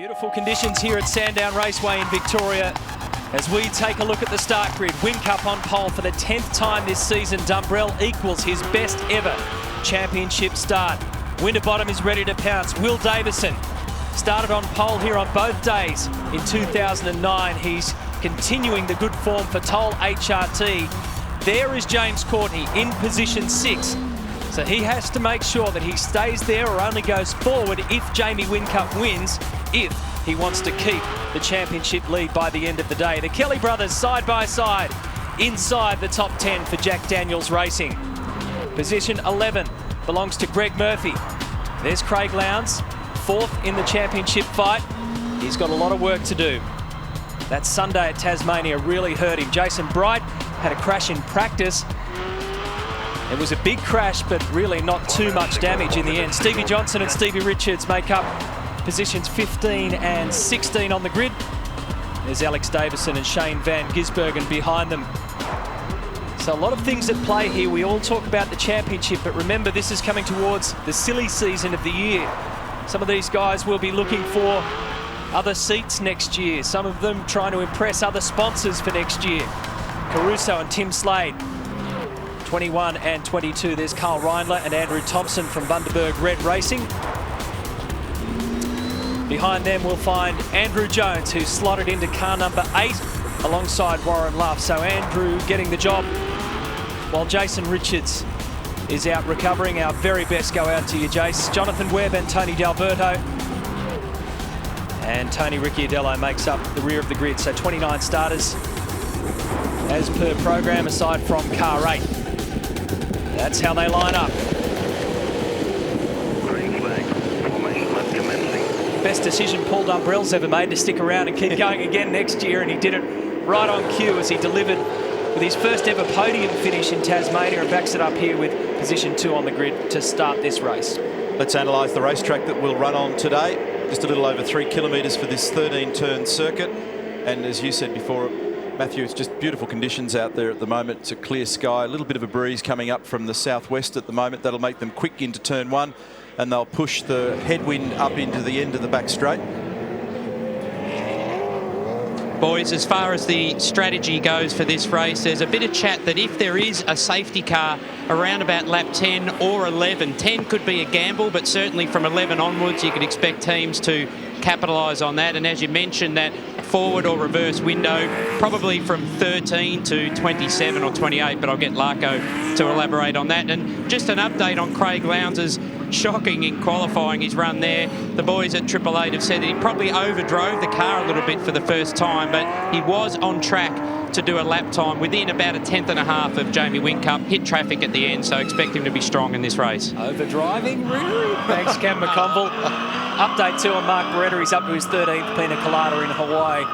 Beautiful conditions here at Sandown Raceway in Victoria as we take a look at the start grid. Whincup on pole for the 10th time this season. Dumbrell equals his best ever championship start. Winterbottom is ready to pounce. Will Davison started on pole here on both days in 2009. He's continuing the good form for Toll HRT. There is James Courtney in position 6. So he has to make sure that he stays there or only goes forward if Jamie Whincup wins, if he wants to keep the championship lead by the end of the day. The Kelly brothers side by side inside the top 10 for Jack Daniels Racing. Position 11 belongs to Greg Murphy. There's Craig Lowndes, 4th in the championship fight. He's got a lot of work to do. That Sunday at Tasmania really hurt him. Jason Bright had a crash in practice. It was a big crash, but really not too much damage in the end. Stevie Johnson and Stevie Richards make up positions 15 and 16 on the grid. There's Alex Davison and Shane Van Gisbergen behind them. So a lot of things at play here. We all talk about the championship, but remember, this is coming towards the silly season of the year. Some of these guys will be looking for other seats next year. Some of them trying to impress other sponsors for next year. Caruso and Tim Slade, 21 and 22. There's Carl Reindler and Andrew Thompson from Bundaberg Red Racing. Behind them we'll find Andrew Jones, who's slotted into car number 8 alongside Warren Luff. So Andrew getting the job while Jason Richards is out recovering. Our very best go out to you, Jace. Jonathan Webb and Tony D'Alberto. And Tony Ricciardello makes up the rear of the grid. So 29 starters as per program, aside from car 8. That's how they line up. Green flag, formation left commencing. Best decision Paul Dumbrell's ever made, to stick around and keep going again next year, and he did it right on cue as he delivered with his first ever podium finish in Tasmania, and backs it up here with position 2 on the grid to start this race. Let's analyse the racetrack that we'll run on today. Just a little over 3 kilometres for this 13-turn circuit, and as you said before, Matthew, it's just beautiful conditions out there at the moment. It's a clear sky, a little bit of a breeze coming up from the southwest at the moment. That'll make them quick into turn 1, and they'll push the headwind up into the end of the back straight. Boys, as far as the strategy goes for this race, there's a bit of chat that if there is a safety car around about lap 10 or 11, 10 could be a gamble, but certainly from 11 onwards you could expect teams to capitalise on that. And as you mentioned, that forward or reverse window, probably from 13 to 27 or 28, but I'll get Larko to elaborate on that. And just an update on Craig Lowndes' shocking in qualifying his run there. The boys at Triple Eight have said that he probably overdrove the car a little bit for the first time, but he was on track to do a lap time within about a 10th and a half of Jamie Whincup. Hit traffic at the end, so expect him to be strong in this race. Overdriving, really? Thanks, Cam McConville. Update 2 on Mark Beretta. He's up to his 13th pina colada in Hawaii.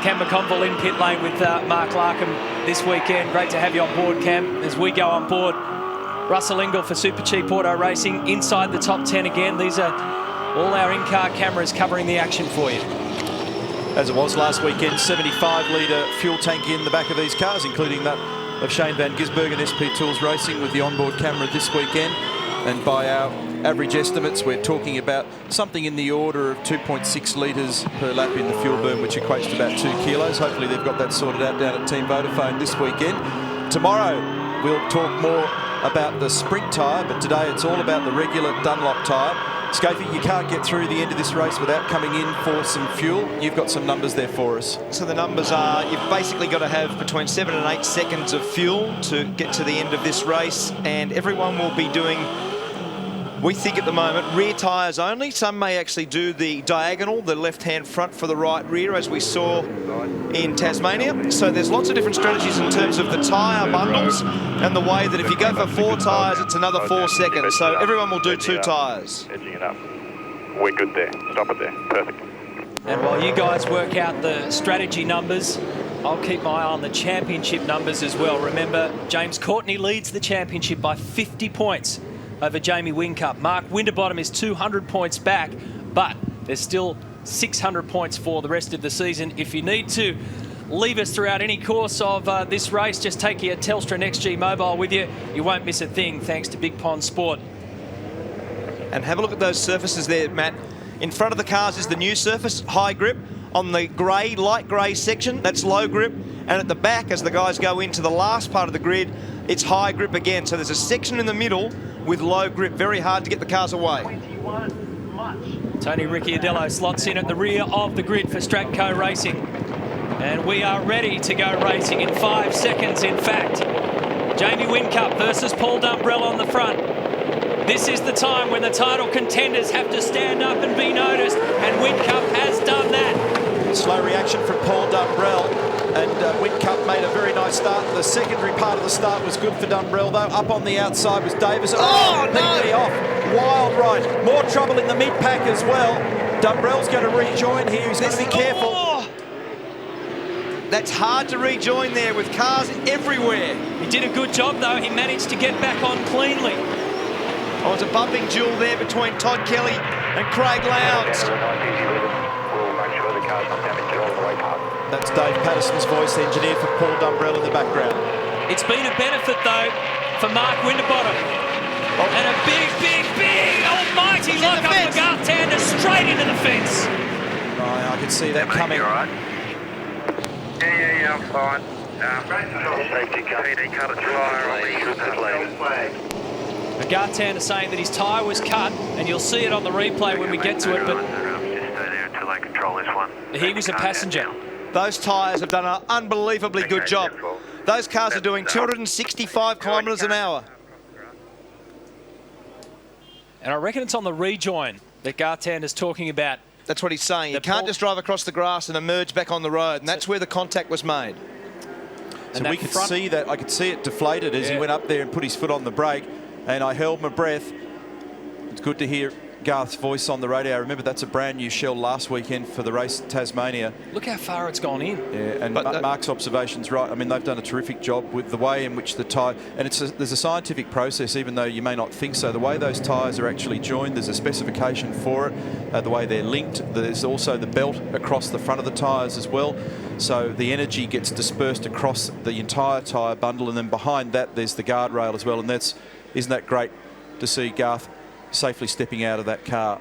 Cam McConville in pit lane with Mark Larkham this weekend. Great to have you on board, Cam, as we go on board. Russell Ingall for Super Cheap Auto Racing inside the top 10 again. These are all our in-car cameras covering the action for you. As it was last weekend, 75-litre fuel tank in the back of these cars, including that of Shane Van Gisbergen, SP Tools Racing, with the onboard camera this weekend. And by our average estimates, we're talking about something in the order of 2.6 litres per lap in the fuel burn, which equates to about 2 kilos. Hopefully they've got that sorted out down at Team Vodafone this weekend. Tomorrow we'll talk more about the sprint tyre, but today it's all about the regular Dunlop tyre. Scafey, you can't get through the end of this race without coming in for some fuel. You've got some numbers there for us. So the numbers are, you've basically got to have between 7 and 8 seconds of fuel to get to the end of this race, and everyone will be doing, we think at the moment, rear tyres only. Some may actually do the diagonal, the left-hand front for the right rear, as we saw in Tasmania. So there's lots of different strategies in terms of the tyre bundles and the way that if you go for 4 tyres, it's another 4 seconds. So everyone will do 2 tyres. Edging it up. We're good there. Stop it there. Perfect. And while you guys work out the strategy numbers, I'll keep my eye on the championship numbers as well. Remember, James Courtney leads the championship by 50 points over Jamie Whincup. Mark Winterbottom is 200 points back, but there's still 600 points for the rest of the season. If you need to leave us throughout any course of this race, just take your Telstra NextG mobile with you. You won't miss a thing, thanks to Big Pond Sport. And have a look at those surfaces there, Matt. In front of the cars is the new surface, high grip. On the grey, light grey section, that's low grip. And at the back, as the guys go into the last part of the grid, it's high grip again. So there's a section in the middle with low grip. Very hard to get the cars away. Tony Ricciardello slots in at the rear of the grid for Stratco Racing. And we are ready to go racing in 5 seconds, in fact. Jamie Whincup versus Paul Dumbrell on the front. This is the time when the title contenders have to stand up and be noticed, and Whincup has done that. Slow reaction from Paul Dumbrell, and Whincup made a very nice start. The secondary part of the start was good for Dumbrell, though. Up on the outside was Davis. Oh, no! Off. Wild ride. More trouble in the mid-pack as well. Dumbrell's going to rejoin here. He's going to be careful. Oh. That's hard to rejoin there with cars everywhere. He did a good job, though. He managed to get back on cleanly. Oh, it's a bumping duel there between Todd Kelly and Craig Lowndes. That's Dave Patterson's voice engineer for Paul Dumbrell in the background. It's been a benefit, though, for Mark Winterbottom. Oh. And a big, almighty lock up for Garth Tander, straight into the fence. I can see that coming. You all right? Yeah, I'm fine. Safety car. PD cut a tyre on the flag. Garth Tander saying that his tyre was cut, and you'll see it on the replay when we get to it, but just stay there until they control this one. he was a passenger. Those tyres have done an unbelievably good job. Those cars are doing 265 kilometres an hour. And I reckon it's on the rejoin that Garth Tander's talking about. That's what he's saying. You can't just drive across the grass and emerge back on the road, and that's where the contact was made. So we could see that. I could see it deflated as he went up there and put his foot on the brake, and I held my breath. It's good to hear Garth's voice on the radio. Remember, that's a brand new shell last weekend for the race in Tasmania. Look how far it's gone in. Yeah, and Mark's observation's right. I mean, they've done a terrific job with the way in which the tyre... And there's a scientific process, even though you may not think so. The way those tyres are actually joined, there's a specification for it. The way they're linked. There's also the belt across the front of the tyres as well. So the energy gets dispersed across the entire tyre bundle, and then behind that, there's the guardrail as well. And isn't that great to see Garth safely stepping out of that car.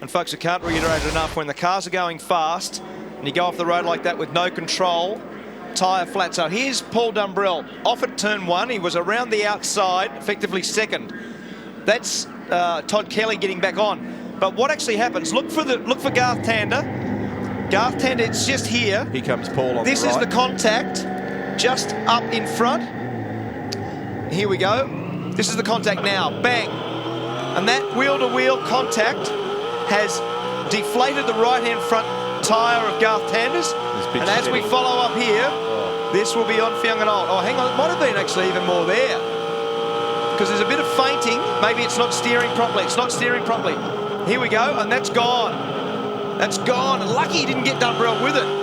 And folks, I can't reiterate it enough, when the cars are going fast and you go off the road like that with no control, tyre flat. So here's Paul Dumbrell off at turn 1. He was around the outside, effectively second. That's Todd Kelly getting back on. But what actually happens, look for Garth Tander. Garth Tander, it's just here. Here comes Paul on the right. This is the contact just up in front. Here we go. This is the contact now. Bang. And that wheel-to-wheel contact has deflated the right-hand front tyre of Garth Tander's. And as we follow up here, this will be on Fianganol. Oh, hang on. It might have been actually even more there. Because there's a bit of fainting. Maybe it's not steering properly. It's not steering properly. Here we go. And that's gone. That's gone. Lucky he didn't get Dumbrell with it.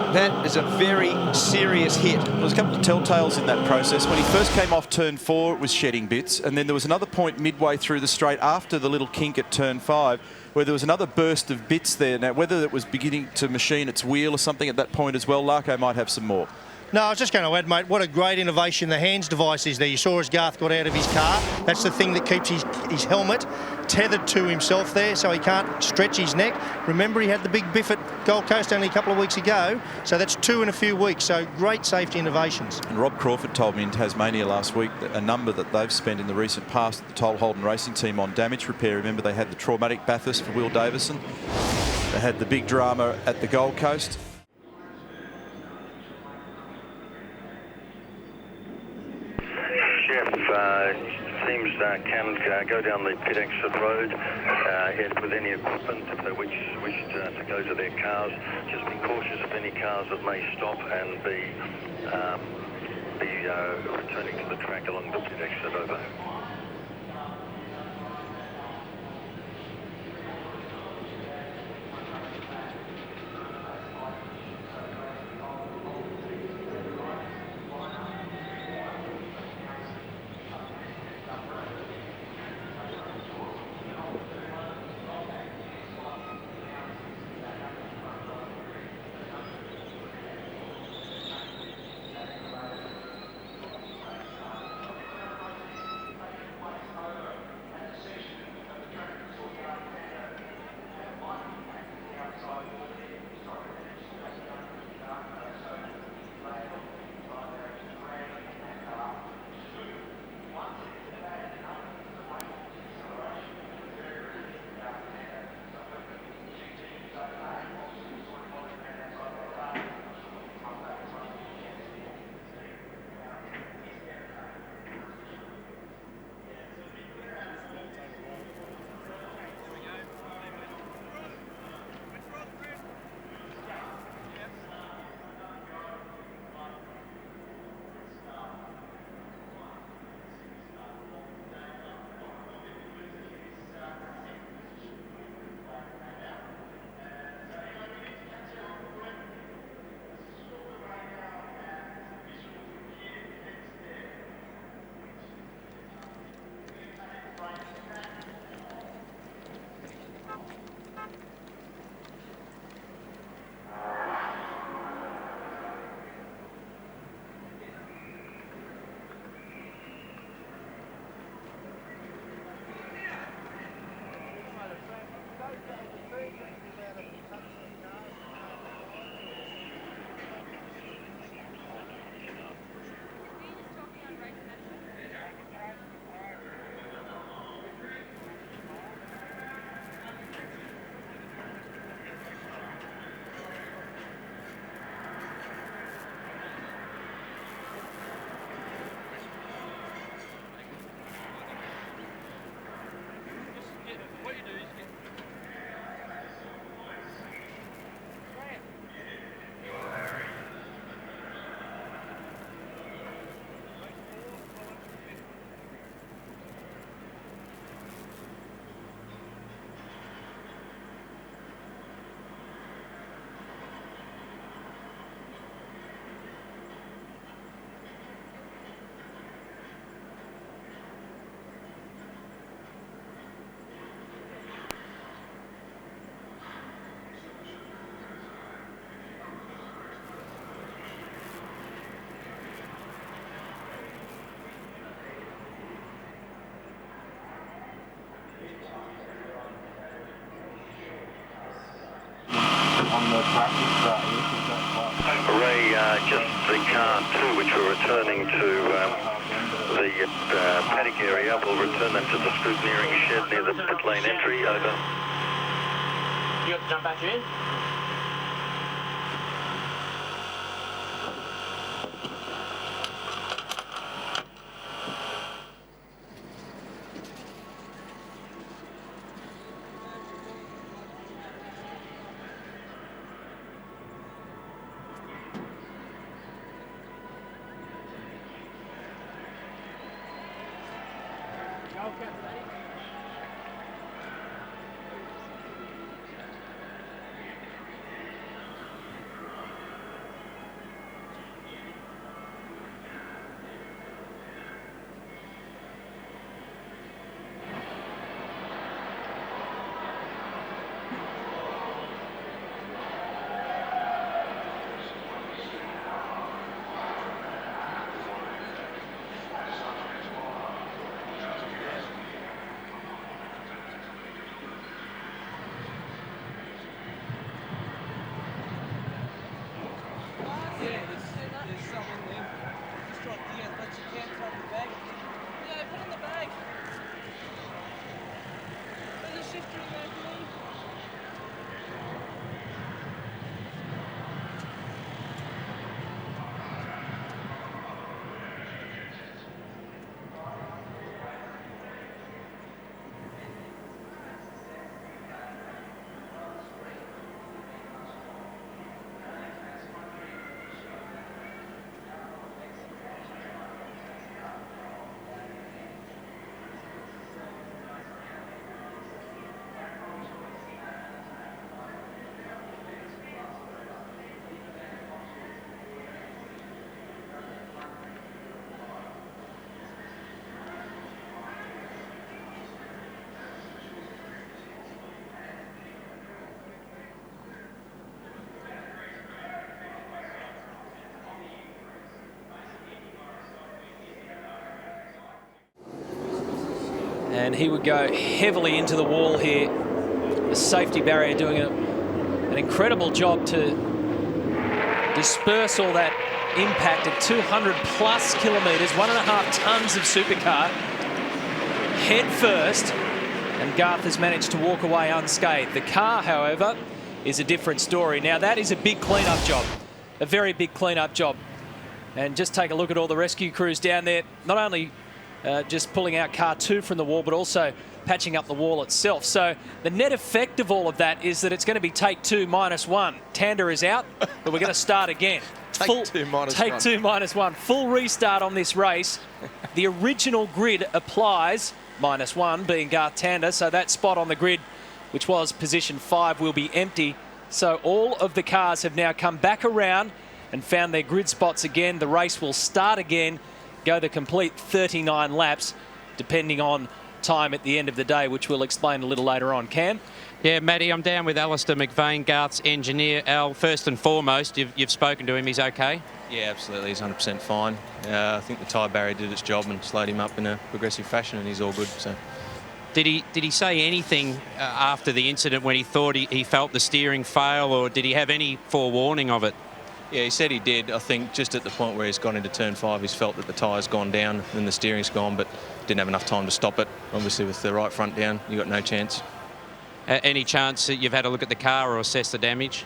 That is a very serious hit. Well, there's a couple of telltales in that process. When he first came off turn 4, it was shedding bits, and then there was another point midway through the straight after the little kink at turn 5 where there was another burst of bits there. Now, whether it was beginning to machine its wheel or something at that point as well, Larko might have some more. No, I was just going to add, mate, what a great innovation the hands device is there. You saw as Garth got out of his car. That's the thing that keeps his helmet tethered to himself there so he can't stretch his neck. Remember, he had the big biff at Gold Coast only a couple of weeks ago, so that's 2 in a few weeks. So great safety innovations. And Rob Crawford told me in Tasmania last week that a number that they've spent in the recent past, the Toll Holden Racing team, on damage repair. Remember, they had the traumatic Bathurst for Will Davison. They had the big drama at the Gold Coast. Teams can go down the pit exit road with any equipment if they wish to go to their cars. Just be cautious of any cars that may stop and be returning to the track along the pit exit. Over. Ray, just the car 2, which we're returning to the paddock area. We'll return that to the scrutineering shed near the pit lane entry. Over. You got to jump back in? And he would go heavily into the wall here. The safety barrier doing an incredible job to disperse all that impact at 200 plus kilometres, 1.5 tons of supercar, head first, and Garth has managed to walk away unscathed. The car, however, is a different story. Now that is a big clean-up job, a very big clean-up job. And just take a look at all the rescue crews down there, not only just pulling out car 2 from the wall, but also patching up the wall itself. So the net effect of all of that is that it's going to be take 2 minus 1. Tanda is out, but we're going to start again. Take 2 minus 1. Full restart on this race. The original grid applies, -1 being Garth Tander, so that spot on the grid, which was position 5, will be empty. So all of the cars have now come back around and found their grid spots again. The race will start again, go the complete 39 laps, depending on time at the end of the day, which we'll explain a little later on. Cam? Yeah, Matty, I'm down with Alistair McVeigh, Garth's engineer. Al, first and foremost, you've spoken to him. He's okay? Yeah, absolutely. He's 100% fine. I think the tyre barrier did its job and slowed him up in a progressive fashion, and he's all good. So, did he say anything after the incident when he thought he felt the steering fail, or did he have any forewarning of it? Yeah, he said he did. I think just at the point where he's gone into turn 5, he's felt that the tyre's gone down and the steering's gone, but didn't have enough time to stop it. Obviously, with the right front down, you got no chance. Any chance that you've had a look at the car or assess the damage?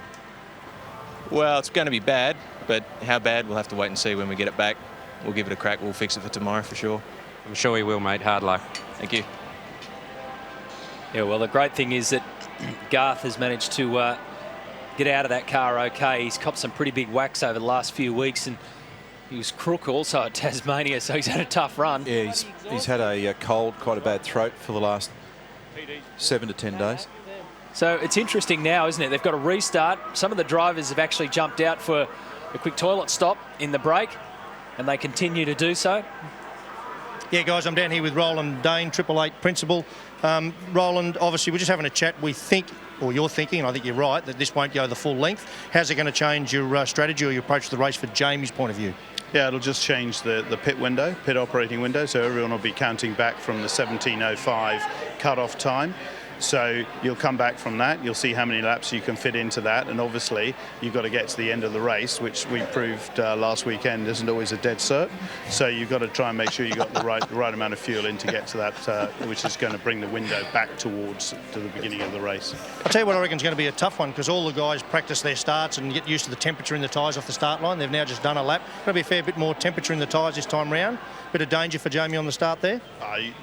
Well, it's going to be bad, but how bad, we'll have to wait and see when we get it back. We'll give it a crack. We'll fix it for tomorrow for sure. I'm sure he will, mate. Hard luck. Thank you. Yeah, well, the great thing is that Garth has managed to get out of that car okay. He's copped some pretty big whacks over the last few weeks, and he was crook also at Tasmania, so he's had a tough run. Yeah, he's had a cold, quite a bad throat for the last 7 to 10 days. So it's interesting now, isn't it? They've got a restart. Some of the drivers have actually jumped out for a quick toilet stop in the break, and they continue to do so. Yeah, guys, I'm down here with Roland Dane, 888 Principal. Roland, obviously, we're just having a chat. We think, or you're thinking, and I think you're right, that this won't go the full length. How's it going to change your strategy or your approach to the race for Jamie's point of view? Yeah, it'll just change the pit operating window, so everyone will be counting back from the 17:05 cut-off time. So you'll come back from that, you'll see how many laps you can fit into that, and obviously you've got to get to the end of the race, which we proved last weekend isn't always a dead cert. So you've got to try and make sure you've got the right amount of fuel in to get to that, which is going to bring the window back towards to the beginning of the race. I'll tell you what I reckon is going to be a tough one, because all the guys practice their starts and get used to the temperature in the tyres off the start line. They've now just done a lap. Going to be a fair bit more temperature in the tyres this time round. Bit of danger for Jamie on the start there. I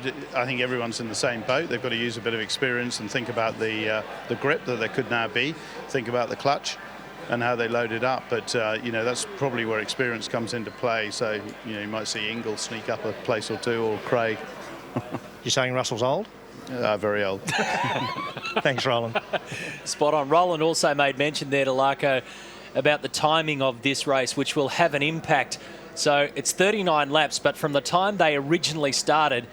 think everyone's in the same boat. They've got to use a bit of experience and think about the grip that there could now be. Think about the clutch and how they load it up. But you know, that's probably where experience comes into play. So you know, you might see Ingle sneak up a place or two, or Craig. You're saying Russell's old? Very old. Thanks, Roland. Spot on. Roland also made mention there to Larko about the timing of this race, which will have an impact. So it's 39 laps, but from the time they originally started,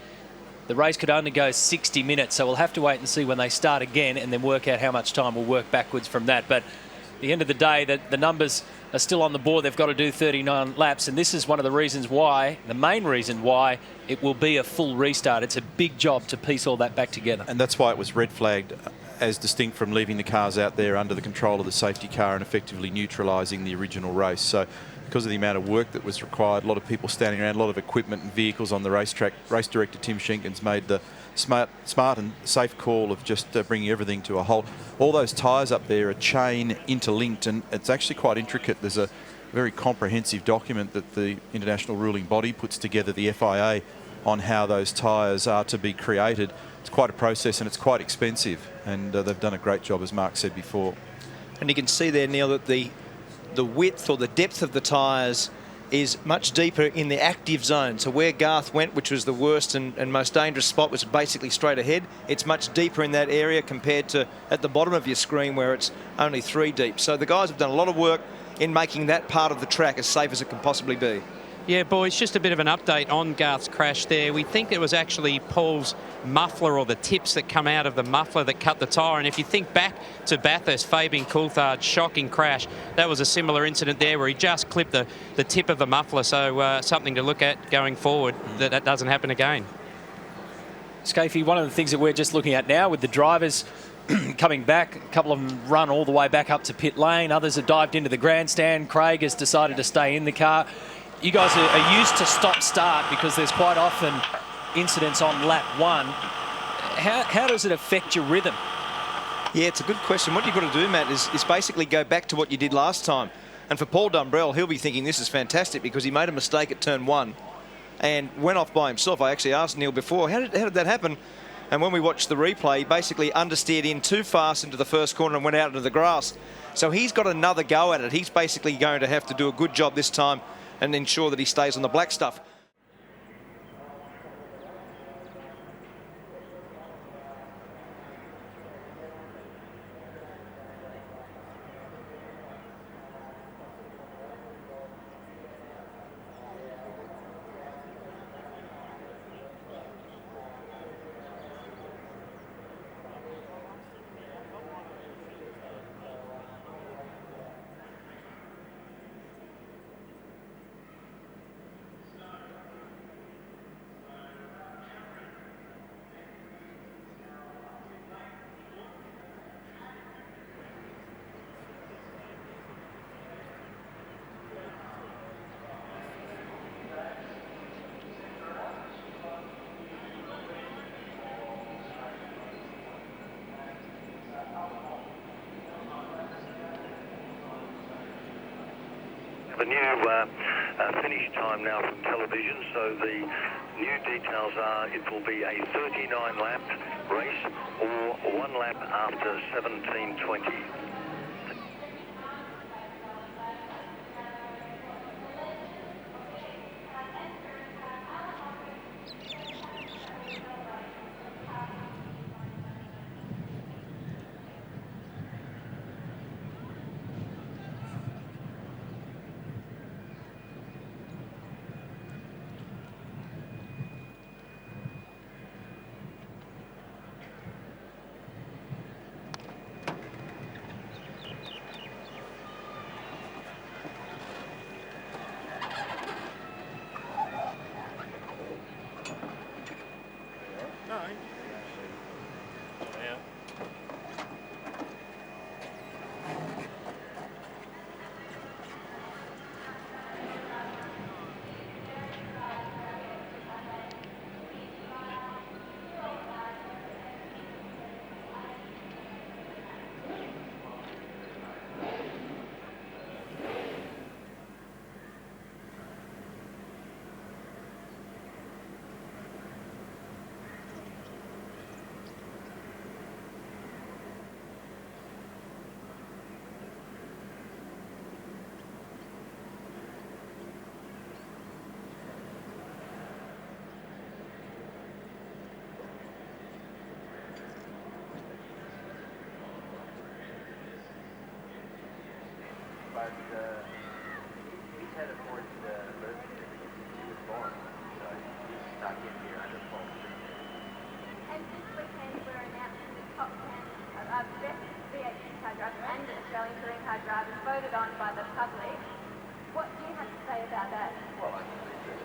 the race could only go 60 minutes. So we'll have to wait and see when they start again and then work out how much time we'll work backwards from that. But at the end of the day, the numbers are still on the board. They've got to do 39 laps. And this is one of the reasons why, the main reason why, it will be a full restart. It's a big job to piece all that back together. And that's why it was red flagged, as distinct from leaving the cars out there under the control of the safety car and effectively neutralising the original race. So because of the amount of work that was required, a lot of people standing around, a lot of equipment and vehicles on the racetrack, race director Tim Schenkens made the smart and safe call of just bringing everything to a halt. All those tyres up there are chain interlinked, and it's actually quite intricate. There's a very comprehensive document that the international ruling body puts together, the FIA, on how those tyres are to be created. It's quite a process and it's quite expensive, and they've done a great job, as Mark said before. And you can see there, Neil, that the width or the depth of the tyres is much deeper in the active zone. So where Garth went, which was the worst and most dangerous spot, was basically straight ahead. It's much deeper in that area compared to at the bottom of your screen where it's only 3 deep. So the guys have done a lot of work in making that part of the track as safe as it can possibly be. Yeah, boys, just a bit of an update on Garth's crash there. We think it was actually Paul's muffler or the tips that come out of the muffler that cut the tyre. And if you think back to Bathurst, Fabian Coulthard's shocking crash, that was a similar incident there where he just clipped the tip of the muffler. So something to look at going forward, that doesn't happen again. Scafey, one of the things that we're just looking at now with the drivers coming back, a couple of them run all the way back up to pit lane. Others have dived into the grandstand. Craig has decided to stay in the car. You guys are used to stop-start because there's quite often incidents on lap 1. How does it affect your rhythm? Yeah, it's a good question. What you've got to do, Matt, is basically go back to what you did last time. And for Paul Dumbrell, he'll be thinking this is fantastic because he made a mistake at turn 1 and went off by himself. I actually asked Neil before, how did that happen? And when we watched the replay, he basically understeered in too fast into the first corner and went out into the grass. So he's got another go at it. He's basically going to have to do a good job this time and ensure that he stays on the black stuff. The new finish time now from television, so the new details are it will be a 39-lap race or 1 lap after 17:20. but he's headed towards the birthday he was born, so he's stuck in here under full. And this weekend we're announcing the top 10 of best V8 car drivers and Australian touring car drivers voted on by the public. What do you have to say about that? Well, I think it's good.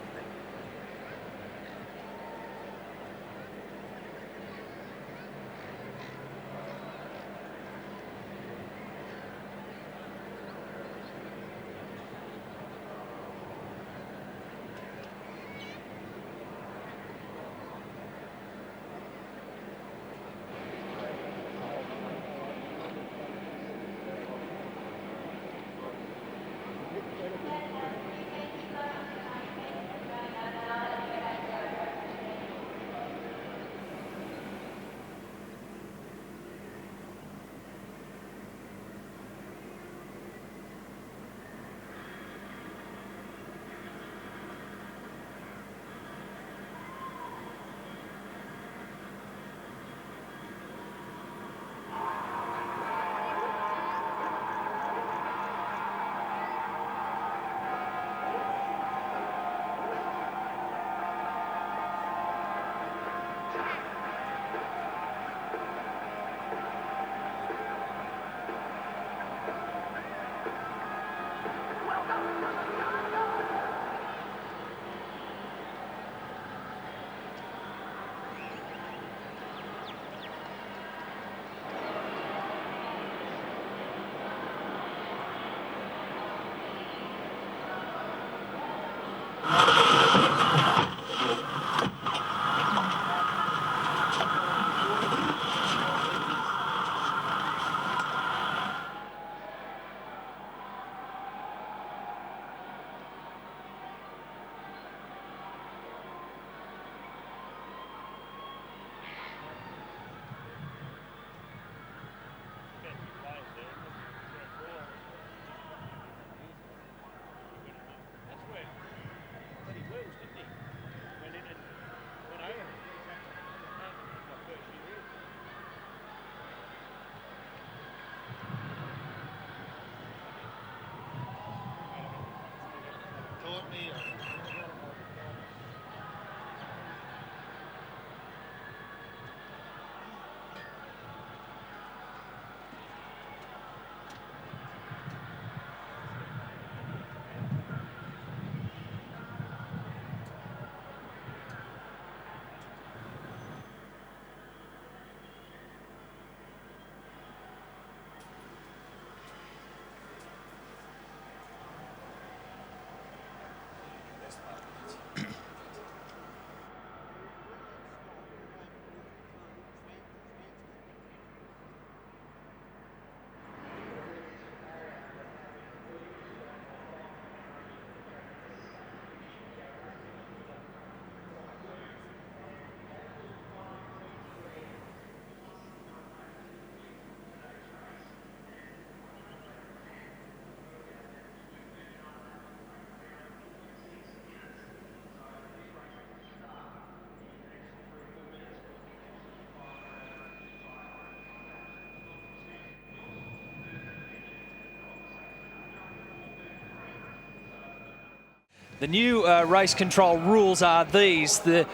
The new race control rules are these. The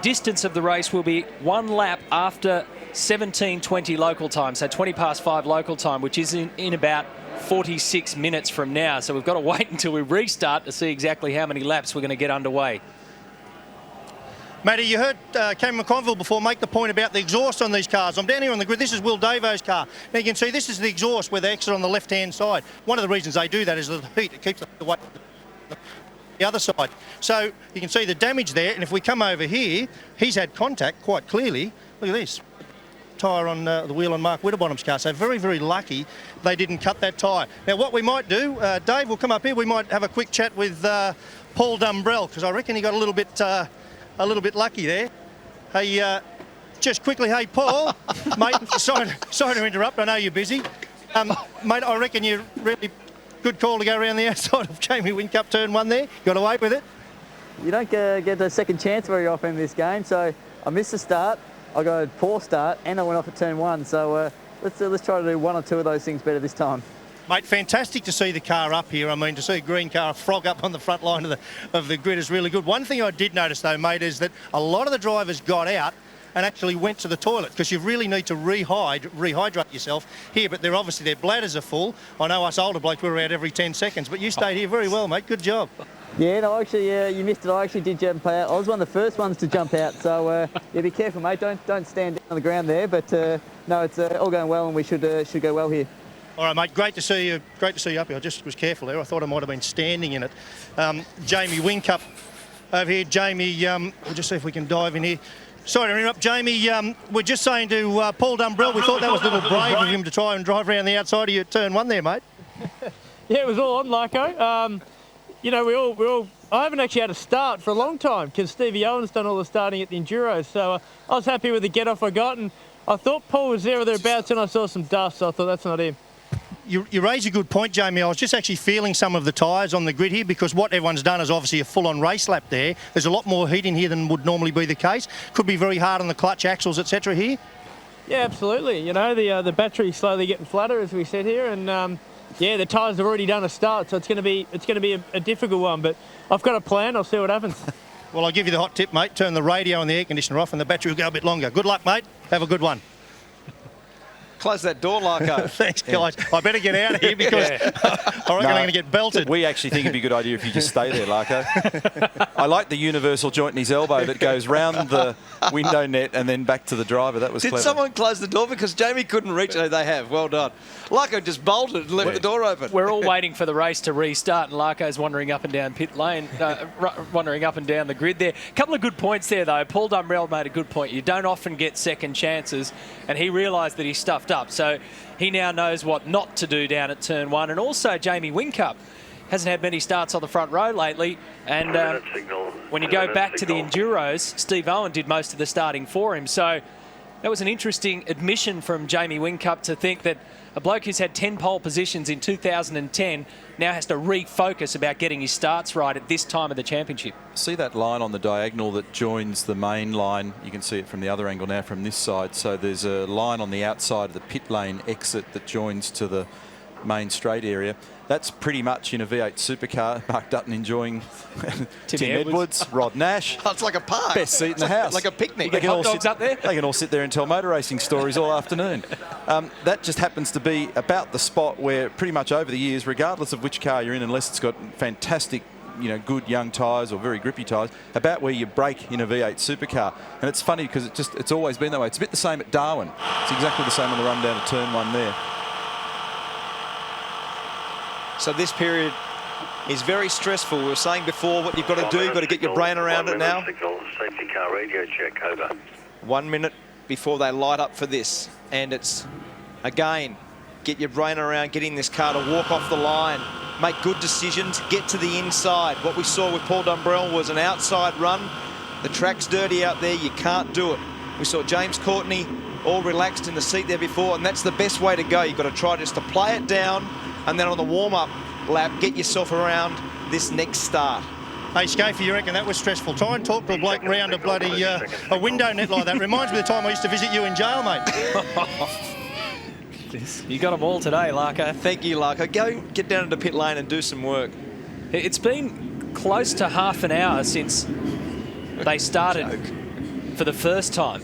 distance of the race will be 1 lap after 17:20 local time, so 20 past 5 local time, which is in about 46 minutes from now. So we've got to wait until we restart to see exactly how many laps we're going to get underway. Matty, you heard Cameron McConville before make the point about the exhaust on these cars. I'm down here on the grid. This is Will Davo's car. Now you can see this is the exhaust where they exit on the left-hand side. One of the reasons they do that is the heat. It keeps the weight the other side. So you can see the damage there, and if we come over here, he's had contact quite clearly. Look at this. Tyre on the wheel on Mark Winterbottom's car. So very, very lucky they didn't cut that tyre. Now what we might do, Dave will come up here, we might have a quick chat with Paul Dumbrell, because I reckon he got a little bit lucky there. Hey, just quickly, hey Paul, mate, sorry to interrupt, I know you're busy. Mate, I reckon you really good call to go around the outside of Jamie Whincup turn 1 there. Got away with it. You don't get a second chance very often in this game, so I missed the start. I got a poor start and I went off at turn 1, so let's try to do 1 or 2 of those things better this time. Mate, fantastic to see the car up here. I mean, to see a green car frog up on the front line of the grid is really good. One thing I did notice, though, mate, is that a lot of the drivers got out and actually went to the toilet, because you really need to rehydrate yourself here. But they're obviously, their bladders are full. I know us older blokes, we're out every 10 seconds, but you stayed here very well, mate. Good job. Yeah, no, actually, you missed it. I actually did jump out. I was one of the first ones to jump out. So, yeah, be careful, mate. Don't stand down on the ground there. But, no, it's all going well, and we should go well here. All right, mate, great to see you. Great to see you up here. I just was careful there. I thought I might have been standing in it. Jamie Whincup over here. Jamie, we'll just see if we can dive in here. Sorry to interrupt, Jamie. We're just saying to Paul Dumbrell, we thought that was a little brave of him to try and drive around the outside of you at turn 1 there, mate. Yeah, it was all on, Larko. You know, I haven't actually had a start for a long time, because Stevie Owen's done all the starting at the Enduros. So I was happy with the get-off I got, and I thought Paul was there or thereabouts, and I saw some dust, so I thought that's not him. You raise a good point, Jamie. I was just actually feeling some of the tyres on the grid here, because what everyone's done is obviously a full-on race lap there. There's a lot more heat in here than would normally be the case. Could be very hard on the clutch axles, etc. here. Yeah, absolutely. You know, the battery's slowly getting flatter, as we said here, and yeah, the tyres have already done a start, so it's going to be a difficult one. But I've got a plan. I'll see what happens. Well, I'll give you the hot tip, mate. Turn the radio and the air conditioner off, and the battery will go a bit longer. Good luck, mate. Have a good one. Close that door, Larko. Thanks, guys. I better get out of here, because I reckon I'm going to get belted. We actually think it'd be a good idea if you just stay there, Larko. I like the universal joint in his elbow that goes round the window net and then back to the driver. That was clever. Did someone close the door? Because Jamie couldn't reach it. They have. Well done. Larko just bolted and left the door open. We're all waiting for the race to restart, and Larko's wandering up and down pit lane, wandering up and down the grid there. A couple of good points there, though. Paul Dumbrell made a good point. You don't often get second chances, and he realised that he stuffed up. So he now knows what not to do down at turn 1. And also Jamie Whincup hasn't had many starts on the front row lately. And when you go back to the Enduros, Steve Owen did most of the starting for him. So that was an interesting admission from Jamie Whincup, to think that a bloke who's had 10 pole positions in 2010 now has to refocus about getting his starts right at this time of the championship. See that line on the diagonal that joins the main line? You can see it from the other angle now, from this side. So there's a line on the outside of the pit lane exit that joins to the main straight area. That's pretty much in a V8 supercar. Mark Dutton enjoying Tim Edwards, Rod Nash. Oh, it's like a park. Best seat in the house. Like a picnic. They can all sit up there. They can all sit there and tell motor racing stories all afternoon. That just happens to be about the spot where pretty much over the years, regardless of which car you're in, unless it's got fantastic, you know, good young tyres or very grippy tyres, about where you brake in a V8 supercar. And it's funny because it's always been that way. It's a bit the same at Darwin. It's exactly the same on the run down to turn 1 there. So this period is very stressful. We were saying before what you've got to do. You've got to get your brain around it now. Safety car radio check, over. 1 minute before they light up for this. And it's, again, get your brain around getting this car to walk off the line, make good decisions, get to the inside. What we saw with Paul Dumbrell was an outside run. The track's dirty out there. You can't do it. We saw James Courtney all relaxed in the seat there before, and that's the best way to go. You've got to try just to play it down, and then on the warm-up lap, get yourself around this next start. Hey, Scafey, you reckon that was stressful? Try and talk to a bloke round a bloody a window net like that. Reminds me of the time I used to visit you in jail, mate. You got them all today, Larko. Thank you, Larko. Go get down into pit lane and do some work. It's been close to half an hour since they started for the first time.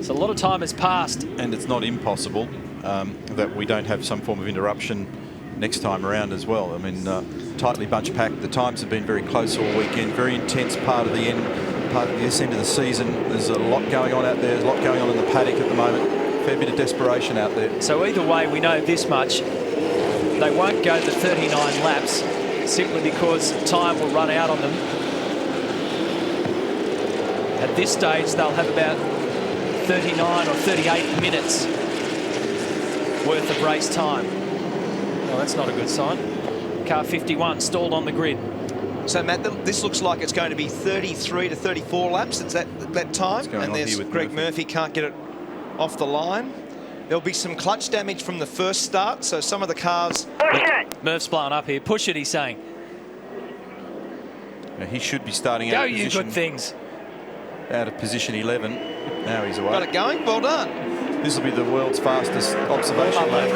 So a lot of time has passed. And it's not impossible that we don't have some form of interruption next time around as well. I mean, tightly bunch packed. The times have been very close all weekend. Very intense part of the end, this end of the season. There's a lot going on out there. There's a lot going on in the paddock at the moment. Fair bit of desperation out there. So either way, we know this much. They won't go the 39 laps simply because time will run out on them. At this stage, they'll have about 39 or 38 minutes worth of race time. Well, that's not a good sign. Car 51 stalled on the grid. So, Matt, this looks like it's going to be 33 to 34 laps. It's that time. And there's Greg Murphy can't get it off the line. There'll be some clutch damage from the first start, so some of the cars... Murph's blowing up here. Push it, he's saying. Now, he should be starting Go, out of you good things. Out of position 11. Now he's away. Got it going. Well done. This will be the world's fastest observation lap.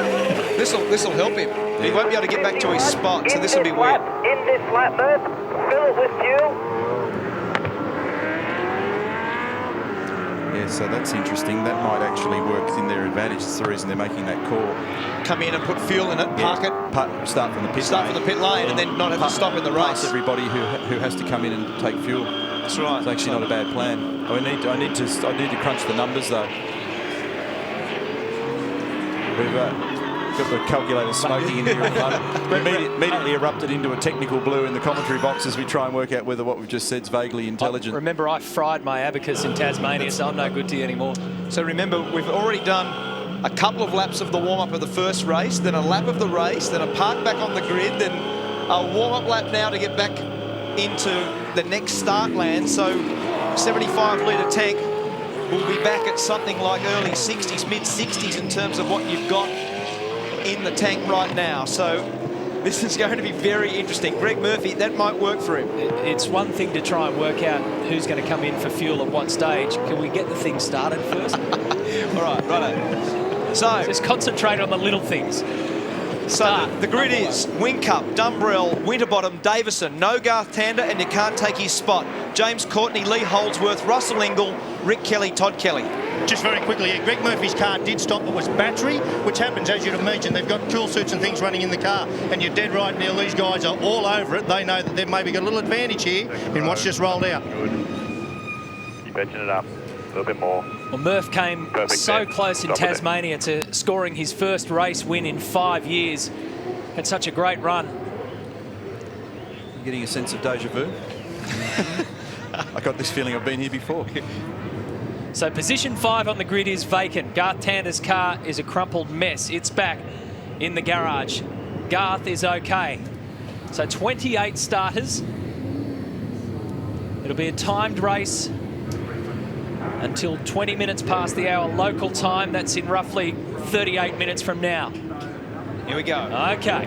This will help him. He won't be able to get back to his spot, so this will be weird. In this lap, Murph, fill it with fuel. Yeah, so that's interesting. That might actually work in their advantage. That's the reason they're making that call. Come in and put fuel in it, park it. Start from the pit lane. Start from the pit lane and then not have to stop in the race. Pass everybody who has to come in and take fuel. That's right. It's actually not a bad plan. I need to crunch the numbers though. We've got the calculator smoking in here. Immediately erupted into a technical blue in the commentary box as we try and work out whether what we've just said is vaguely intelligent. Remember, I fried my abacus in Tasmania, so I'm no good to you anymore. So remember, we've already done a couple of laps of the warm-up of the first race, then a lap of the race, then a park back on the grid, then a warm-up lap now to get back into the next start land. So 75-litre tank will be back at something like early 60s, mid-60s in terms of what you've got in the tank right now. So this is going to be very interesting. Greg Murphy, that might work for him. It's one thing to try and work out who's going to come in for fuel at what stage. Can we get the thing started first? All right, righto. So just concentrate on the little things. So the grid is Whincup, Dumbrell, Winterbottom, Davison, no Garth Tander, and you can't take his spot. James Courtney, Lee Holdsworth, Russell Ingall, Rick Kelly, Todd Kelly. Just very quickly, Greg Murphy's car did stop. It was battery, which happens, as you'd imagine. They've got cool suits and things running in the car, and you're dead right, Neil. These guys are all over it. They know that they've maybe got a little advantage here in what's just rolled out. Good. Keep edging it up a little bit more. Well, Murph came so close in Tasmania to scoring his first race win in 5 years. Had such a great run. I'm getting a sense of deja vu. I got this feeling I've been here before. So position 5 on the grid is vacant. Garth Tander's car is a crumpled mess. It's back in the garage. Garth is okay. So 28 starters. It'll be a timed race until 20 minutes past the hour local time. That's in roughly 38 minutes from now. Here we go. Okay.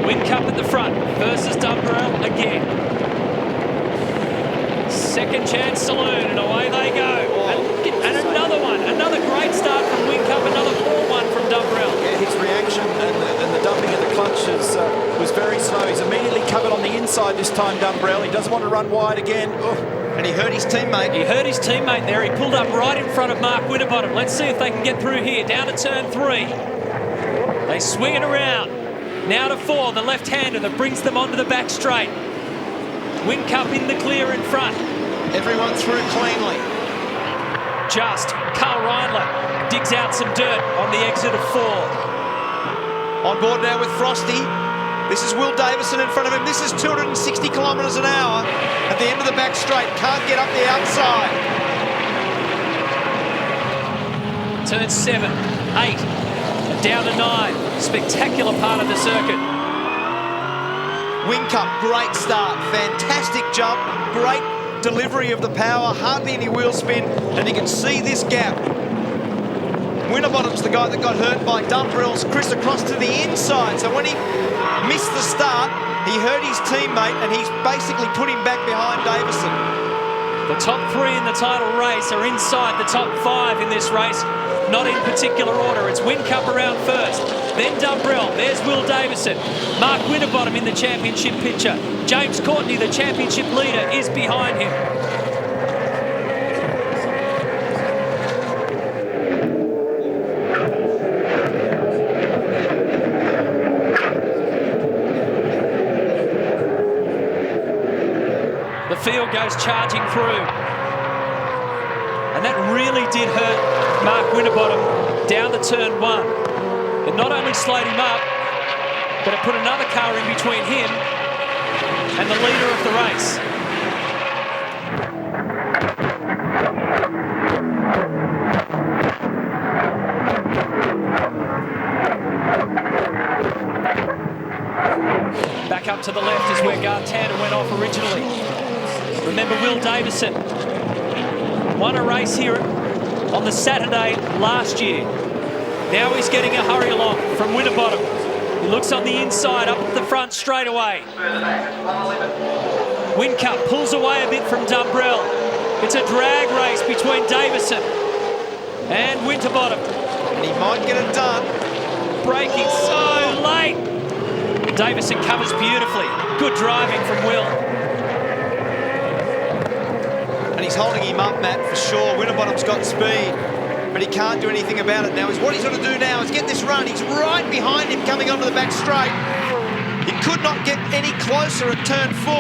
Whincup at the front versus Dumbrell again. Second chance saloon, and away they go. And another one, another great start from Whincup, another poor one from Dumbrell. Yeah, his reaction and the dumping of the clutch was very slow. He's immediately covered on the inside this time, Dumbrell. He doesn't want to run wide again. And he hurt his teammate. He hurt his teammate there. He pulled up right in front of Mark Winterbottom. Let's see if they can get through here. Down to turn 3. They swing it around. Now to 4, the left-hander that brings them onto the back straight. Whincup in the clear in front. Everyone through cleanly. Just. Carl Reindler digs out some dirt on the exit of 4. On board now with Frosty. This is Will Davison in front of him. This is 260 kilometres an hour at the end of the back straight. Can't get up the outside. Turn 7, 8, and down to 9. Spectacular part of the circuit. Whincup, great start. Fantastic jump. Great delivery of the power. Hardly any wheel spin. And you can see this gap. Winterbottom's the guy that got hurt by Dumbrell's Chris across to the inside. So when he missed the start, he hurt his teammate and he's basically put him back behind Davison. The top 3 in the title race are inside the top 5 in this race. Not in particular order. It's Whincup around first, then Dumbrell. There's Will Davison. Mark Winterbottom in the championship picture. James Courtney, the championship leader, is behind him. The field goes charging through. And that really did hurt Mark Winterbottom down the turn 1. It not only slowed him up, but it put another car in between him and the leader of the race. Back up to the left is where Garth Tander went off originally. Remember Will Davison won a race here on the Saturday last year. Now he's getting a hurry along from Winterbottom. He looks on the inside, up at the front straight away. Whincup pulls away a bit from Dumbrell. It's a drag race between Davison And Winterbottom. And he might get it done. Braking so late. Davison covers beautifully. Good driving from Will. And he's holding him up, Matt, for sure. Winterbottom's got speed, but he can't do anything about it now. What he's got to do now is get this run. He's right behind him coming onto the back straight. He could not get any closer at turn 4.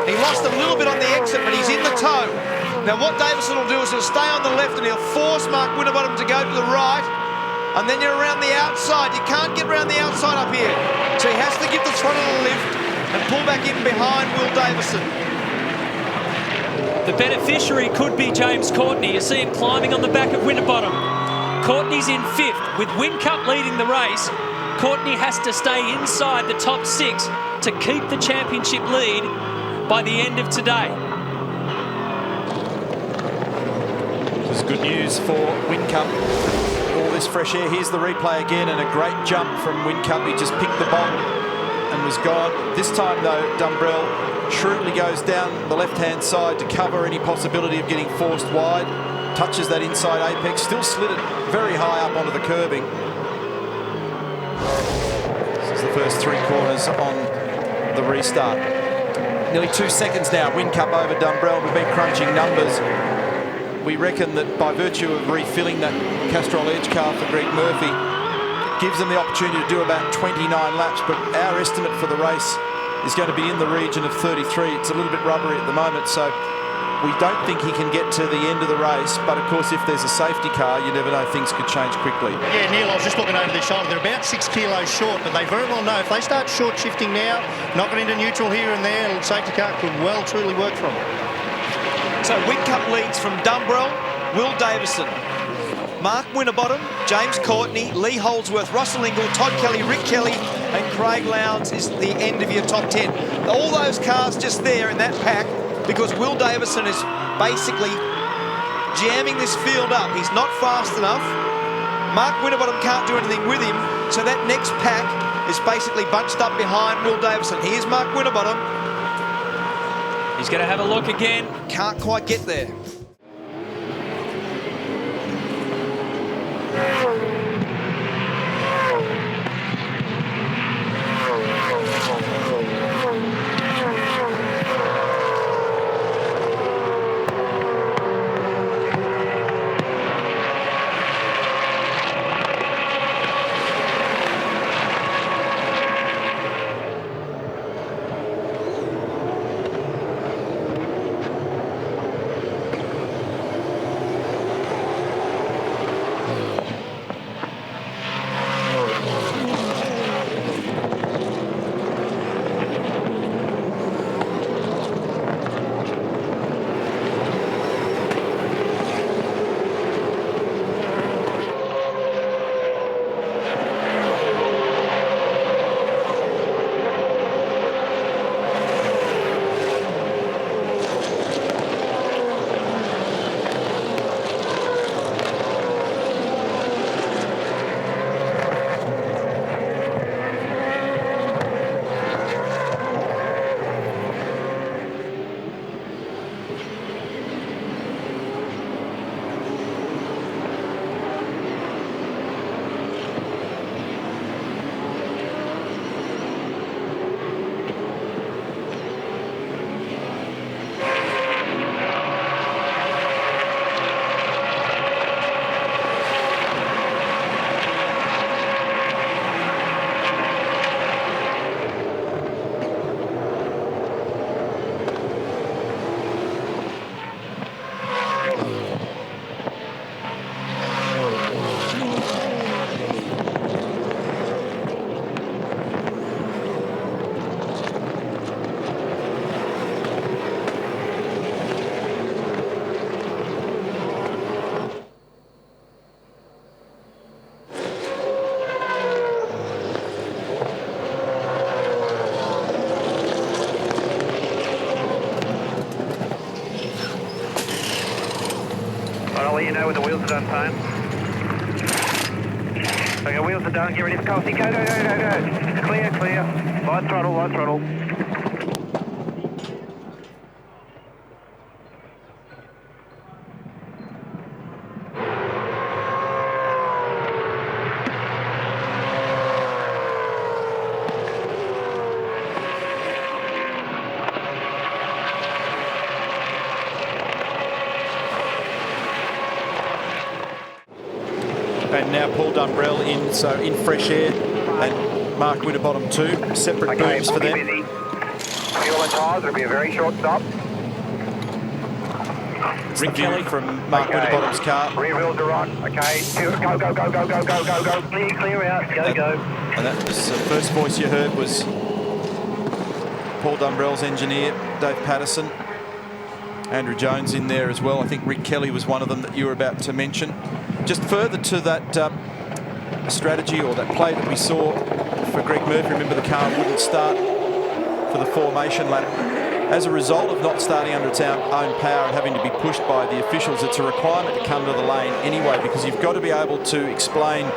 He lost a little bit on the exit, but he's in the toe. Now what Davison will do is he'll stay on the left and he'll force Mark Winterbottom to go to the right. And then you're around the outside. You can't get around the outside up here. So he has to give the throttle a lift and pull back in behind Will Davison. The beneficiary could be James Courtney. You see him climbing on the back of Winterbottom. Courtney's in 5th. With Whincup leading the race, Courtney has to stay inside the top 6 to keep the championship lead by the end of today. This is good news for Whincup. All this fresh air. Here's the replay again, and a great jump from Whincup. He just picked the bomb and was gone. This time, though, Dumbrell shrewdly goes down the left-hand side to cover any possibility of getting forced wide. Touches that inside apex, still slid it very high up onto the curbing. This is the first 3 corners on the restart. Nearly 2 seconds now. Whincup over Dumbrell. We've been crunching numbers. We reckon that by virtue of refilling that Castrol Edge car for Greg Murphy, it gives them the opportunity to do about 29 laps, but our estimate for the race is going to be in the region of 33. It's a little bit rubbery at the moment, so we don't think he can get to the end of the race, but of course if there's a safety car, you never know, things could change quickly. Yeah, Neil, I was just looking over their shoulder. They're about 6 kilos short, but they very well know if they start short shifting now, knocking into neutral here and there, a safety car could well truly work for them. So Whincup leads from Dumbrell, Will Davison, Mark Winterbottom, James Courtney, Lee Holdsworth, Russell Ingall, Todd Kelly, Rick Kelly and Craig Lowndes is the end of your top 10. All those cars just there in that pack because Will Davison is basically jamming this field up. He's not fast enough. Mark Winterbottom can't do anything with him, so that next pack is basically bunched up behind Will Davison. Here's Mark Winterbottom. He's going to have a look again. Can't quite get there. I'll let you know when the wheels are done, time. Okay, wheels are done. Get ready for coasting. Go, go, go, go, go. Clear, clear. Light throttle, light throttle. And now Paul Dumbrell in, so in fresh air, and Mark Winterbottom too. Separate booms for them. Fuel and tyres, it'll be a very short stop. Rick Kelly from Mark Winterbottom's car. Rear wheels are on. Okay, go, go, go, go, go, go, go, go. Clear out. Go, go. And that was the first voice you heard was Paul Dumbrell's engineer, Dave Patterson. Andrew Jones in there as well. I think Rick Kelly was one of them that you were about to mention. Just further to that strategy or that play that we saw for Greg Murphy. Remember, the car wouldn't start for the formation lap. As a result of not starting under its own power and having to be pushed by the officials, it's a requirement to come to the lane anyway, because you've got to be able to explain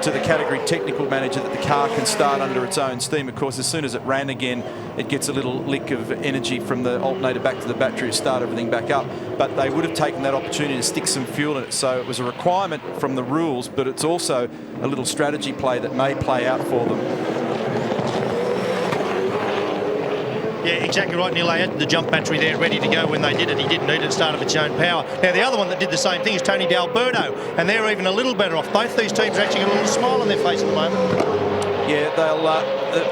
to the category technical manager that the car can start under its own steam. Of course, as soon as it ran again, it gets a little lick of energy from the alternator back to the battery to start everything back up. But they would have taken that opportunity to stick some fuel in it. So it was a requirement from the rules, but it's also a little strategy play that may play out for them. Yeah, exactly right, Neil. They had the jump battery there ready to go when they did it. He didn't need it to start of its own power. Now, the other one that did the same thing is Tony D'Alberto, and they're even a little better off. Both these teams are actually got a little smile on their face at the moment. Yeah, they'll.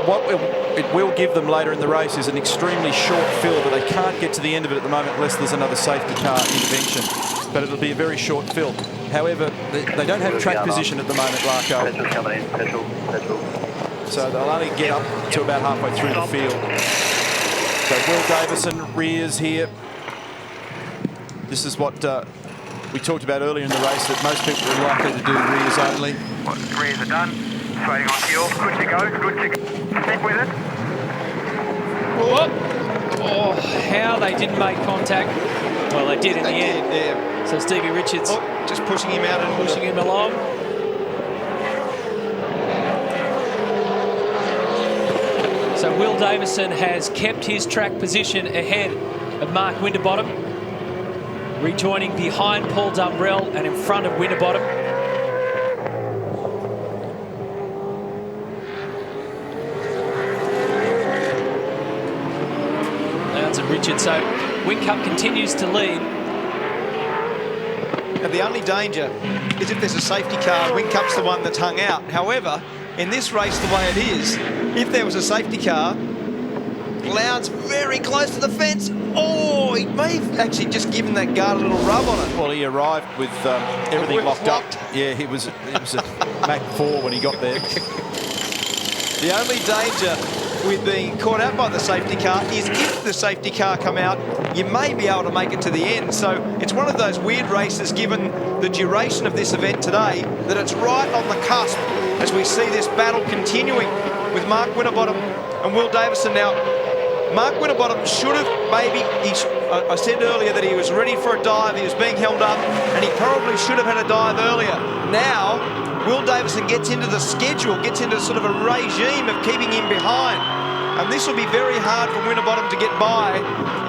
What it will give them later in the race is an extremely short fill, but they can't get to the end of it at the moment unless there's another safety car intervention. But it'll be a very short fill. However, they don't have track position at the moment, Larko. Petrol's coming in. Petrol. So they'll only get up to about halfway through the field. So Will Davison rears here. This is what we talked about earlier in the race, that most people are likely to do rears only. Rears are done. Waiting on fuel. Good to go. Stick with it. Whoop. Oh, how they didn't make contact. Well, they did in the end. Yeah. So Stevie Richards just pushing him out and pushing him along. So Will Davison has kept his track position ahead of Mark Winterbottom, rejoining behind Paul Dumbrell and in front of Winterbottom. Lowndes and Richards. So Whincup continues to lead. Now, the only danger is if there's a safety car, Whincup's the one that's hung out. However, in this race, the way it is, if there was a safety car, Lowndes very close to the fence. Oh, he may have actually just given that guard a little rub on it. Well, he arrived with everything locked up. Yeah, it was a Mach 4 when he got there. The only danger with being caught out by the safety car is if the safety car come out, you may be able to make it to the end. So it's one of those weird races, given the duration of this event today, that it's right on the cusp as we see this battle continuing with Mark Winterbottom and Will Davison. Now, Mark Winterbottom should have maybe, I said earlier that he was ready for a dive, he was being held up, and he probably should have had a dive earlier. Now, Will Davison gets into the schedule, gets into sort of a regime of keeping him behind. And this will be very hard for Winterbottom to get by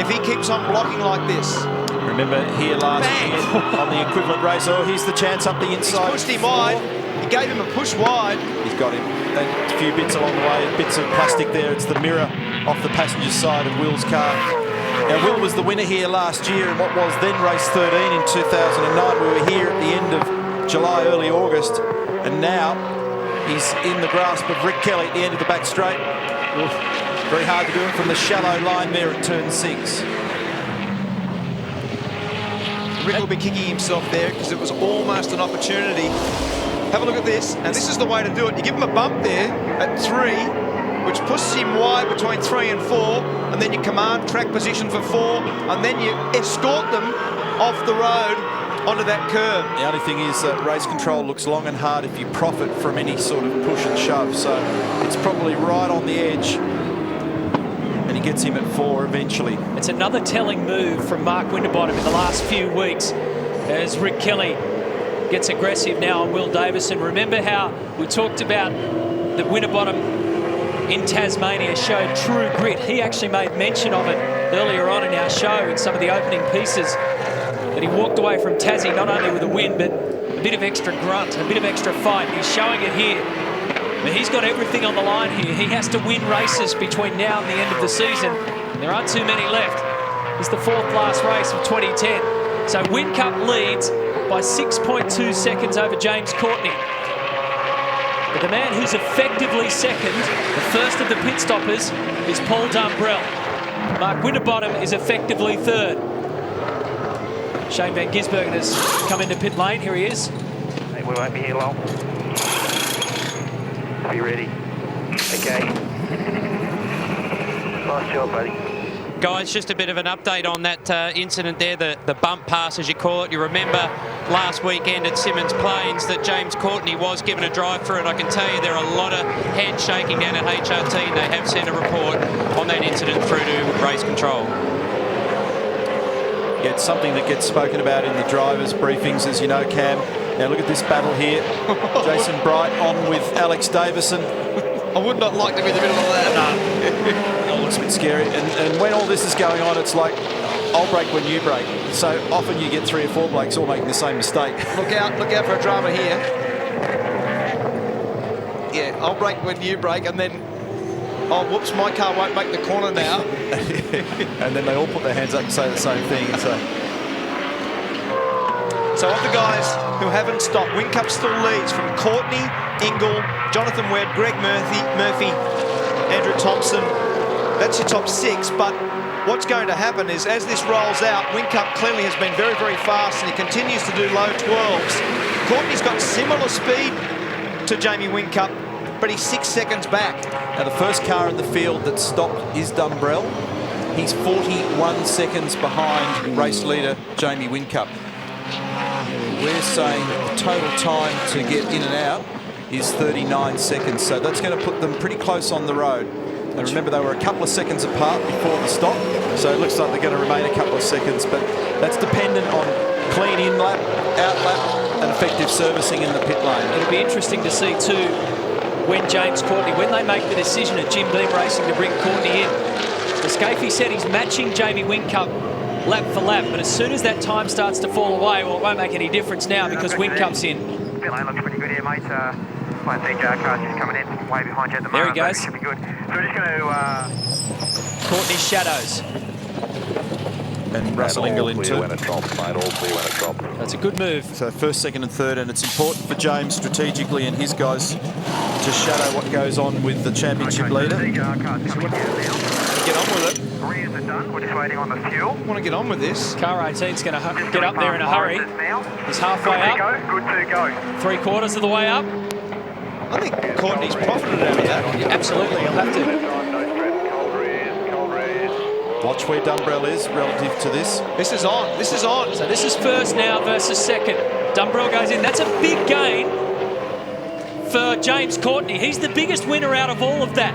if he keeps on blocking like this. Remember here last year on the equivalent race, oh, here's the chance up the inside. He's pushed him wide. He gave him a push wide. He's got him. And a few bits along the way, bits of plastic there. It's the mirror off the passenger side of Will's car. Now, Will was the winner here last year in what was then race 13 in 2009. We were here at the end of July, early August. And now he's in the grasp of Rick Kelly at the end of the back straight. Oof. Very hard to do it from the shallow line there at turn 6. Rick will be kicking himself there because it was almost an opportunity. Have a look at this, and this is the way to do it. You give him a bump there at 3, which pushes him wide between 3 and 4, and then you command track position for 4, and then you escort them off the road onto that curb. The only thing is that race control looks long and hard if you profit from any sort of push and shove, so it's probably right on the edge, and he gets him at 4 eventually. It's another telling move from Mark Winterbottom in the last few weeks as Rick Kelly gets aggressive now on Will Davison. Remember how we talked about that Winterbottom in Tasmania showed true grit. He actually made mention of it earlier on in our show in some of the opening pieces, that he walked away from Tassie not only with a win, but a bit of extra grunt, a bit of extra fight. He's showing it here. But he's got everything on the line here. He has to win races between now and the end of the season. And there aren't too many left. It's the 4th last race of 2010. So Whincup leads by 6.2 seconds over James Courtney. But the man who's effectively second, the first of the pit stoppers, is Paul Dumbrell. Mark Winterbottom is effectively third. Shane Van Gisbergen has come into pit lane. Here he is. Hey, we won't be here long. Be ready. Okay. Nice job, buddy. Guys, just a bit of an update on that incident there, the bump pass, as you call it. You remember last weekend at Symmons Plains that James Courtney was given a drive through, and I can tell you there are a lot of head shaking down at HRT, and they have sent a report on that incident through to race control. Yeah, it's something that gets spoken about in the drivers' briefings, as you know, Cam. Now look at this battle here. Jason Bright on with Alex Davison. I would not like to be in the middle of that. No. It looks a bit scary. And when all this is going on, it's like, I'll break when you break. So often you get 3 or 4 blokes all making the same mistake. Look out for a drama here. Yeah, I'll break when you break, and then, oh, whoops, my car won't make the corner now. And then they all put their hands up and say the same thing. So of the guys who haven't stopped, Whincup still leads from Courtney, Ingle, Jonathan Webb, Greg Murphy, Andrew Thompson. That's your top 6, but what's going to happen is as this rolls out, Whincup clearly has been very, very fast, and he continues to do low 12s. Courtney's got similar speed to Jamie Whincup, but he's 6 seconds back. Now the first car in the field that stopped is Dumbrell. He's 41 seconds behind race leader Jamie Whincup. We're saying the total time to get in and out is 39 seconds, so that's going to put them pretty close on the road. And remember, they were a couple of seconds apart before the stop, so it looks like they're going to remain a couple of seconds, but that's dependent on clean in lap, out lap, and effective servicing in the pit lane. It'll be interesting to see too when James Courtney, when they make the decision at Jim Beam Racing to bring Courtney in. The Scafie said he's matching Jamie Whincup lap for lap, but as soon as that time starts to fall away, well, it won't make any difference now because Whincup's in. Pit lane looks pretty good here, mate. I think car's just coming in way behind you at the there moment. There he goes. Should be good. So we're just going to... Courtney's shadows. And Russell Ingle in too. That's a good move. So first, second and third, and it's important for James strategically and his guys to shadow what goes on with the championship leader. Get on with it. Rears are done. We're just waiting on the fuel. Want to get on with this. Car 18's going to get up there in a hurry. He's halfway up. Good to go. 3/4 of the way up. I think Courtney's profited out of that. Yeah, absolutely, he'll have to. Watch where Dumbrell is relative to this. This is on. This is on. So this is first now versus second. Dumbrell goes in. That's a big gain for James Courtney. He's the biggest winner out of all of that.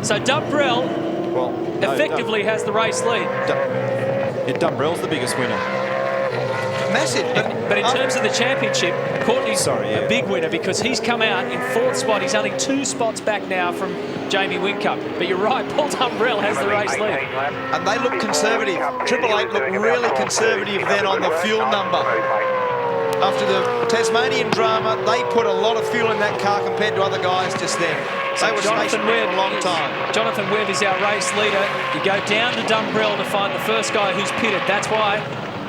So Dumbrell effectively has the race lead. Dumbrell's the biggest winner. Massive. But in terms of the championship, Courtney's a big winner because he's come out in 4th spot. He's only 2 spots back now from Jamie Whincup. But you're right, Paul Dumbrell has the race lead. And they look conservative. Triple Eight looked really conservative then on the fuel number. After the Tasmanian drama, they put a lot of fuel in that car compared to other guys just then. They were stationary for a long time. Jonathan Webb is our race leader. You go down to Dumbrell to find the first guy who's pitted. That's why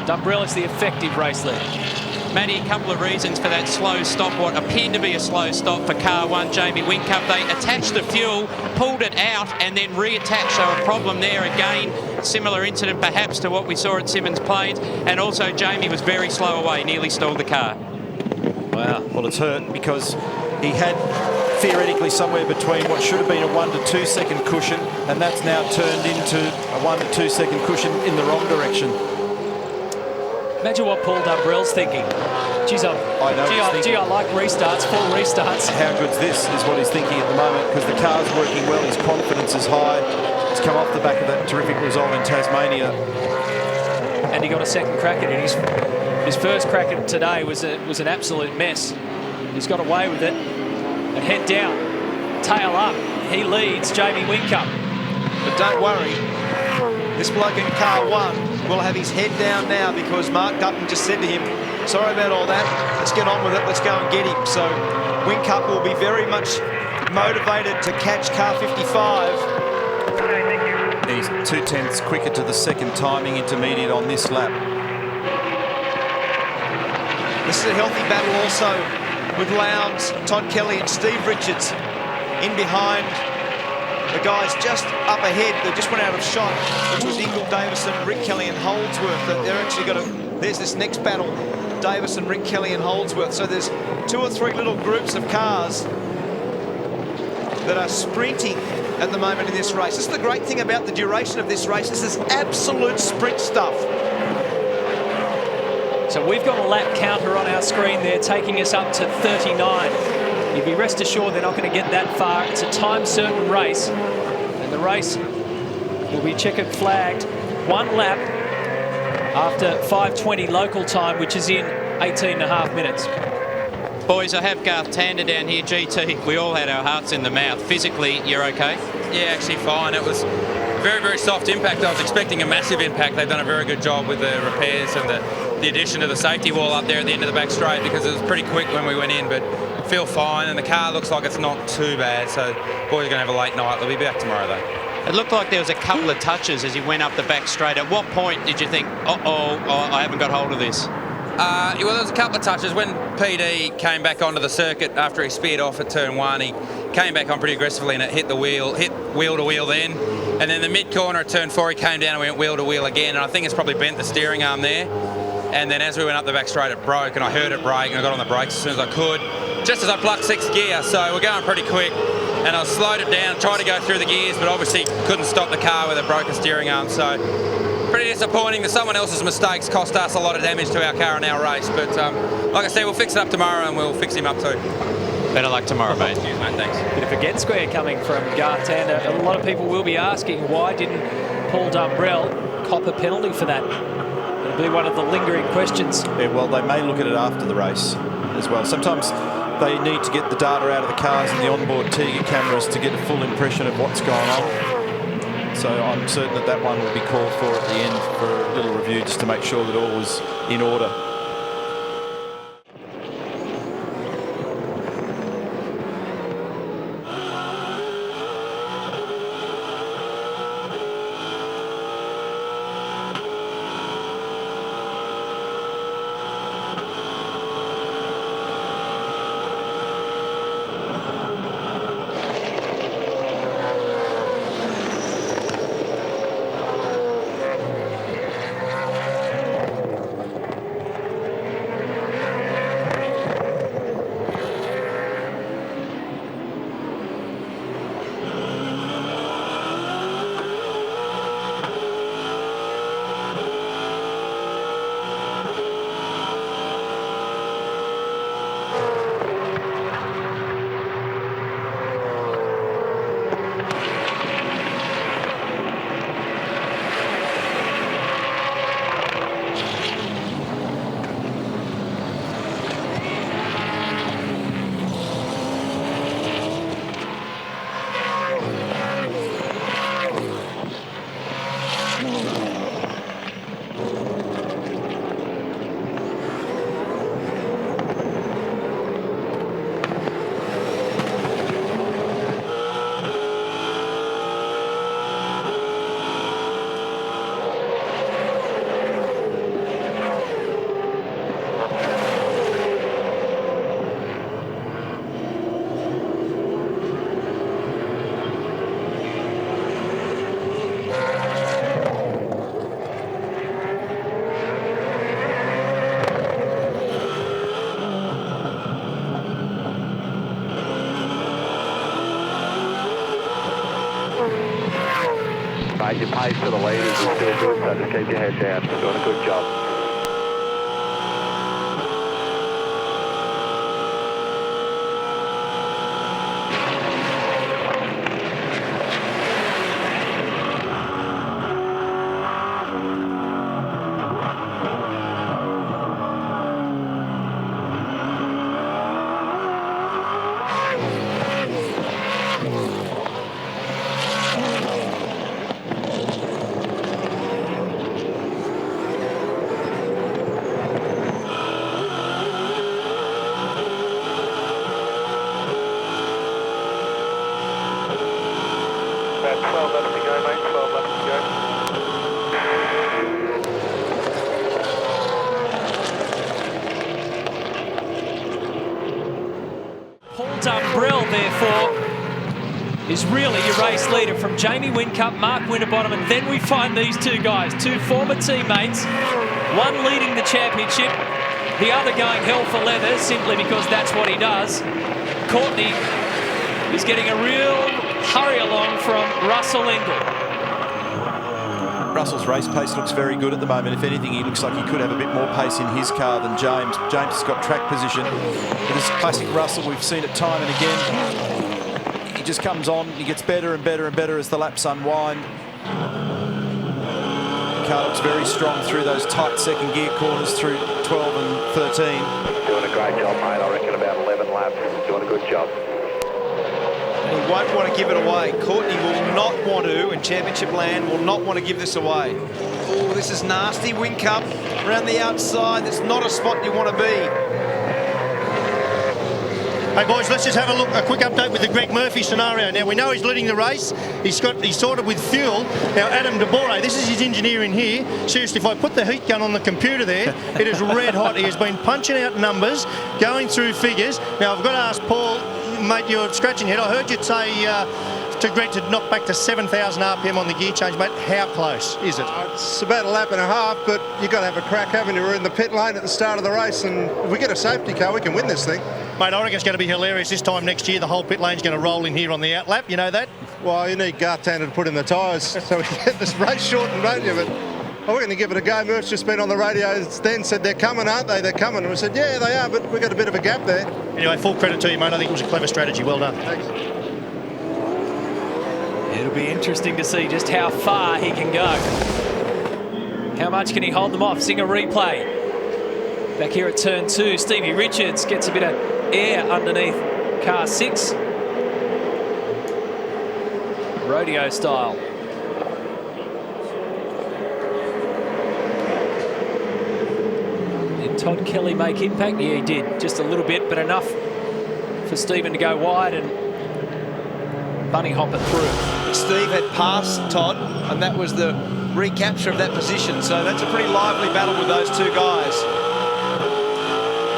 Dumbrell is the effective race leader. Matty, a couple of reasons for that slow stop, what appeared to be a slow stop for car 1, Jamie Whincup. They attached the fuel, pulled it out, and then reattached. So a problem there again. Similar incident perhaps to what we saw at Symmons Plains. And also Jamie was very slow away, nearly stalled the car. Wow. Well, it's hurt because he had theoretically somewhere between what should have been a 1 to 2 second cushion, and that's now turned into a 1 to 2 second cushion in the wrong direction. Imagine what Paul Dumbrell's thinking. Geez, I like restarts, full restarts. How good's this is what he's thinking at the moment because the car's working well, his confidence is high. He's come off the back of that terrific result in Tasmania. And he got a second crack at it. His first crack at it today was an absolute mess. He's got away with it. And head down, tail up. He leads Jamie Whincup. But don't worry, this bloke in car 1 will have his head down now because Mark Dutton just said to him, sorry about all that, let's get on with it, let's go and get him. So Whincup will be very much motivated to catch car 55. He's 2/10 quicker to the second timing intermediate on this lap. This is a healthy battle also with Lowndes, Todd Kelly and Steve Richards in behind the guys just up ahead. They just went out of shot, which was Ingle, Davison, Rick Kelly and Holdsworth. They're actually got there's this next battle, Davison, Rick Kelly and Holdsworth. So there's 2 or 3 little groups of cars that are sprinting at the moment in this race. This is the great thing about the duration of this race. This is absolute sprint stuff. So we've got a lap counter on our screen there, taking us up to 39. You'd be rest assured they're not going to get that far. It's a time-certain race, and the race will be checkered flagged 1 lap after 5:20 local time, which is in 18.5 minutes. Boys, I have Garth Tander down here. GT, we all had our hearts in the mouth. Physically, you're okay? Yeah, actually fine. It was a very, very soft impact. I was expecting a massive impact. They've done a very good job with the repairs and the addition of the safety wall up there at the end of the back straight, because it was pretty quick when we went in, but feel fine, and the car looks like it's not too bad, so boys are going to have a late night. They'll be back tomorrow though. It looked like there was a couple of touches as he went up the back straight. At what point did you think, I haven't got hold of this? Well, there was a couple of touches. When PD came back onto the circuit after he speared off at turn 1, he came back on pretty aggressively and it hit wheel to wheel then. And then the mid-corner at turn 4, he came down and went wheel to wheel again, and I think it's probably bent the steering arm there. And then as we went up the back straight, it broke, and I heard it break, and I got on the brakes as soon as I could, just as I plucked 6th gear, so we're going pretty quick. And I slowed it down, tried to go through the gears, but obviously couldn't stop the car with a broken steering arm, so pretty disappointing that someone else's mistakes cost us a lot of damage to our car in our race. But like I said, we'll fix it up tomorrow, and we'll fix him up too. Better luck tomorrow, mate. Cheers, mate. Thanks. Bit of a get square coming from Garth Tander. A lot of people will be asking, why didn't Paul Dumbrell cop a penalty for that? It'll be one of the lingering questions. Yeah, well, they may look at it after the race as well. Sometimes they need to get the data out of the cars and the onboard Tiga cameras to get a full impression of what's going on. So I'm certain that one will be called for at the end for a little review, just to make sure that all was in order. Your pace for the leaders is still good, so just keep your head down. You're doing a good job. Dumbrell, therefore, is really your race leader from Jamie Whincup, Mark Winterbottom, and then we find these two guys, two former teammates, one leading the championship, the other going hell for leather simply because that's what he does. Courtney is getting a real hurry along from Russell Engel. Russell's race pace looks very good at the moment. If anything, he looks like he could have a bit more pace in his car than James. James has got track position. But this classic Russell, we've seen it time and again. He just comes on, he gets better and better and better as the laps unwind. The car looks very strong through those tight second gear corners through 12 and 13. Doing a great job, mate. I reckon about 11 laps. Doing a good job. And he won't want to give it away. Courtney will not want to, and Championship Land will not want to give this away. Oh, this is nasty. Whincup around the outside. That's not a spot you want to be. Hey boys, let's just have a quick update with the Greg Murphy scenario. Now we know he's leading the race. He's sorted with fuel. Now Adam DeBore, this is his engineer in here. Seriously, if I put the heat gun on the computer there, it is red hot. He has been punching out numbers, going through figures. Now I've got to ask Paul, mate, you're scratching your head. I heard you say to Greg to knock back to 7,000 RPM on the gear change, mate. How close is it? It's about a lap and a half, but you've got to have a crack, haven't you? We're in the pit lane at the start of the race, and if we get a safety car, we can win this thing. Mate, I reckon it's going to be hilarious this time next year. The whole pit lane's going to roll in here on the outlap. You know that? Well, you need Garth Tanner to put in the tyres so we can get this race shortened, don't you? But we're going to give it a go. Murph's just been on the radio then said, they're coming, aren't they? They're coming. And we said, yeah, they are, but we've got a bit of a gap there. Anyway, full credit to you, mate. I think it was a clever strategy. Well done. Thanks. It'll be interesting to see just how far he can go. How much can he hold them off? Sing a replay. Back here at turn 2, Stevie Richards gets a bit of air underneath car 6. Rodeo style. Did Todd Kelly make impact? Yeah, he did. Just a little bit, but enough for Stephen to go wide and bunny hop it through. Steve had passed Todd, and that was the recapture of that position. So that's a pretty lively battle with those two guys.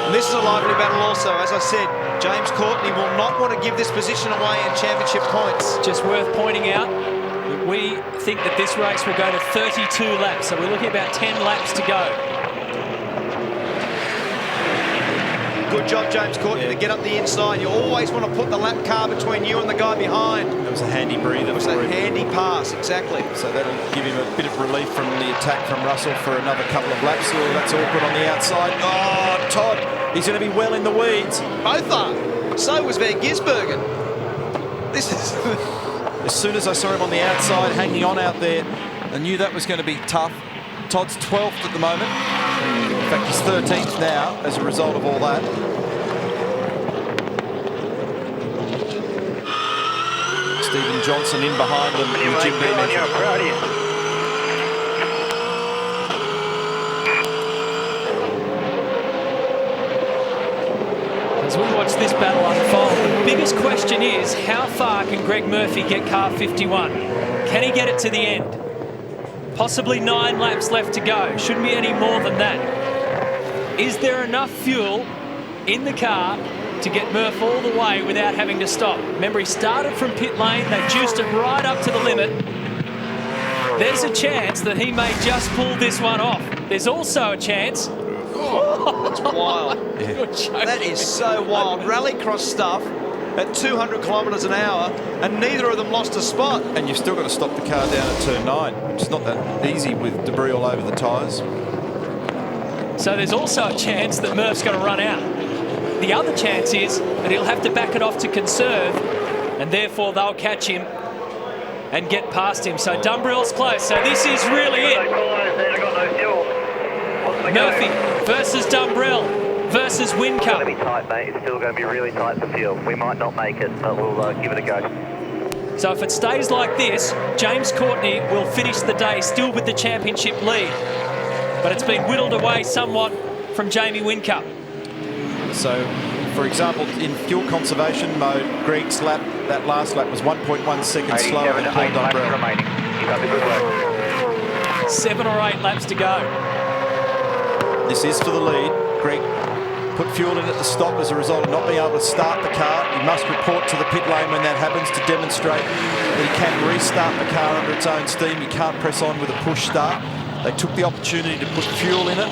And this is a lively battle also. As I said, James Courtney will not want to give this position away in championship points. Just worth pointing out that we think that this race will go to 32 laps. So we're looking at about 10 laps to go. Good job, James Courtney, to get up the inside. You always want to put the lap car between you and the guy behind. That was a handy breather. It was a handy pass, exactly. So that'll give him a bit of relief from the attack from Russell for another couple of laps. Oh, that's awkward on the outside. Oh, Todd, he's going to be well in the weeds. Both are. So was Van Gisbergen. This is... As soon as I saw him on the outside, hanging on out there, I knew that was going to be tough. Todd's 12th at the moment. In fact, he's 13th now as a result of all that. Stephen Johnson in behind them. With Jim Beamish. As we watch this battle unfold, the biggest question is how far can Greg Murphy get car 51? Can he get it to the end? Possibly 9 laps left to go. Shouldn't be any more than that. Is there enough fuel in the car to get Murph all the way without having to stop? Remember, he started from pit lane. They juiced it right up to the limit. There's a chance that he may just pull this one off. There's also a chance... Oh, that's wild. Yeah. That is so wild. Rallycross stuff at 200 kilometres an hour, and neither of them lost a spot. And you've still got to stop the car down at turn 9. It's not that easy with debris all over the tyres. So there's also a chance that Murph's going to run out. The other chance is that he'll have to back it off to conserve, and therefore they'll catch him and get past him. So Dumbrell's close. So this is really it. Murphy versus Dumbrell versus Whincup. It's going to be tight, mate. It's still going to be really tight for fuel. We might not make it, but we'll give it a go. So if it stays like this, James Courtney will finish the day still with the championship lead. But it's been whittled away somewhat from Jamie Whincup. So, for example, in fuel conservation mode, Greg's lap, that last lap was 1.1 seconds slower than Paul Dumbrell. Remaining. Keep up the good work. 7 or 8 laps to go. This is for the lead. Greg put fuel in at the stop as a result of not being able to start the car. He must report to the pit lane when that happens to demonstrate that he can restart the car under its own steam. You can't press on with a push start. They took the opportunity to put fuel in it,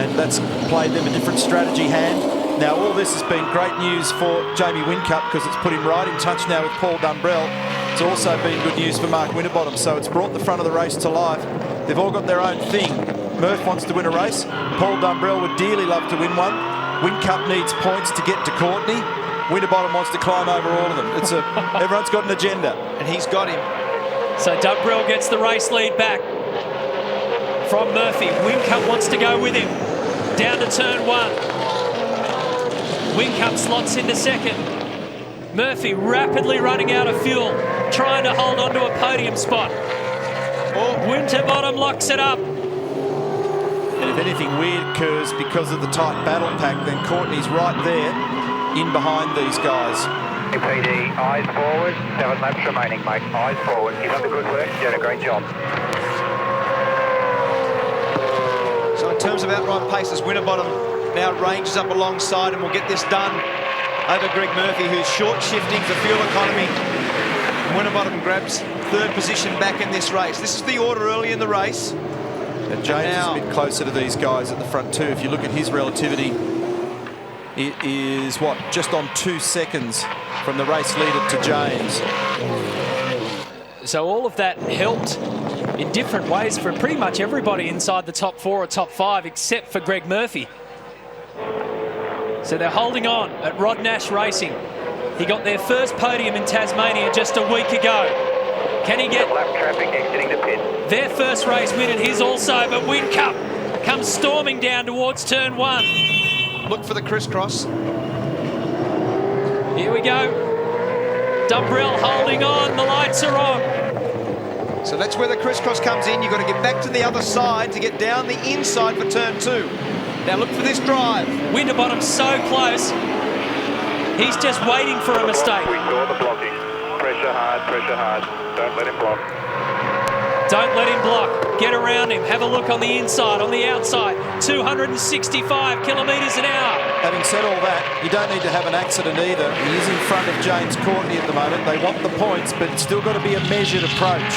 and that's played them a different strategy hand. Now, all this has been great news for Jamie Whincup because it's put him right in touch now with Paul Dumbrell. It's also been good news for Mark Winterbottom, so it's brought the front of the race to life. They've all got their own thing. Murph wants to win a race. Paul Dumbrell would dearly love to win one. Whincup needs points to get to Courtney. Winterbottom wants to climb over all of them. Everyone's got an agenda. And he's got him. So Dumbrell gets the race lead back from Murphy. Whincup wants to go with him. Down to turn 1. Whincup slots into second. Murphy rapidly running out of fuel, trying to hold on to a podium spot. Winterbottom locks it up. And if anything weird occurs because of the tight battle pack, then Courtney's right there in behind these guys. PD, eyes forward, 7 laps remaining, mate. Eyes forward. Keep up the good work. You're doing a great job. So in terms of outright paces, Winterbottom now ranges up alongside and will get this done over Greg Murphy, who's short shifting for fuel economy. Winterbottom grabs third position back in this race. This is the order early in the race. And James is a bit closer to these guys at the front too. If you look at his relativity, it is, what, just on 2 seconds from the race leader to James. So all of that helped in different ways for pretty much everybody inside the top 4 or top 5, except for Greg Murphy. So they're holding on at Rod Nash Racing. He got their first podium in Tasmania just a week ago. Can he get lap traffic exiting the pit? Their first race win and his also, but Whincup comes storming down towards turn 1. Look for the crisscross. Here we go. Dumbrell holding on, the lights are on. So that's where the crisscross comes in. You've got to get back to the other side to get down the inside for turn 2. Now look for this drive. Winterbottom's so close. He's just waiting for a mistake. We saw the blocking. Pressure hard, pressure hard. Don't let him block. Don't let him block. Get around him. Have a look on the inside, on the outside. 265 kilometres an hour. Having said all that, you don't need to have an accident either. He is in front of James Courtney at the moment. They want the points, but it's still got to be a measured approach.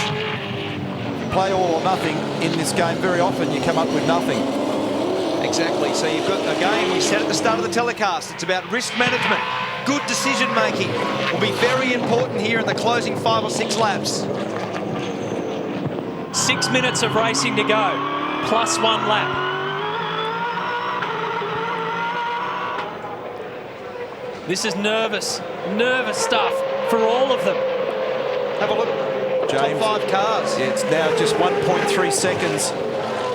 Play all or nothing in this game. Very often you come up with nothing. Exactly. So you've got, again, we said at the start of the telecast, it's about risk management. Good decision making will be very important here in the closing 5 or 6 laps. 6 minutes of racing to go, plus 1 lap. This is nervous stuff for all of them. Have a look. James, top 5 cars. Yeah, it's now just 1.3 seconds.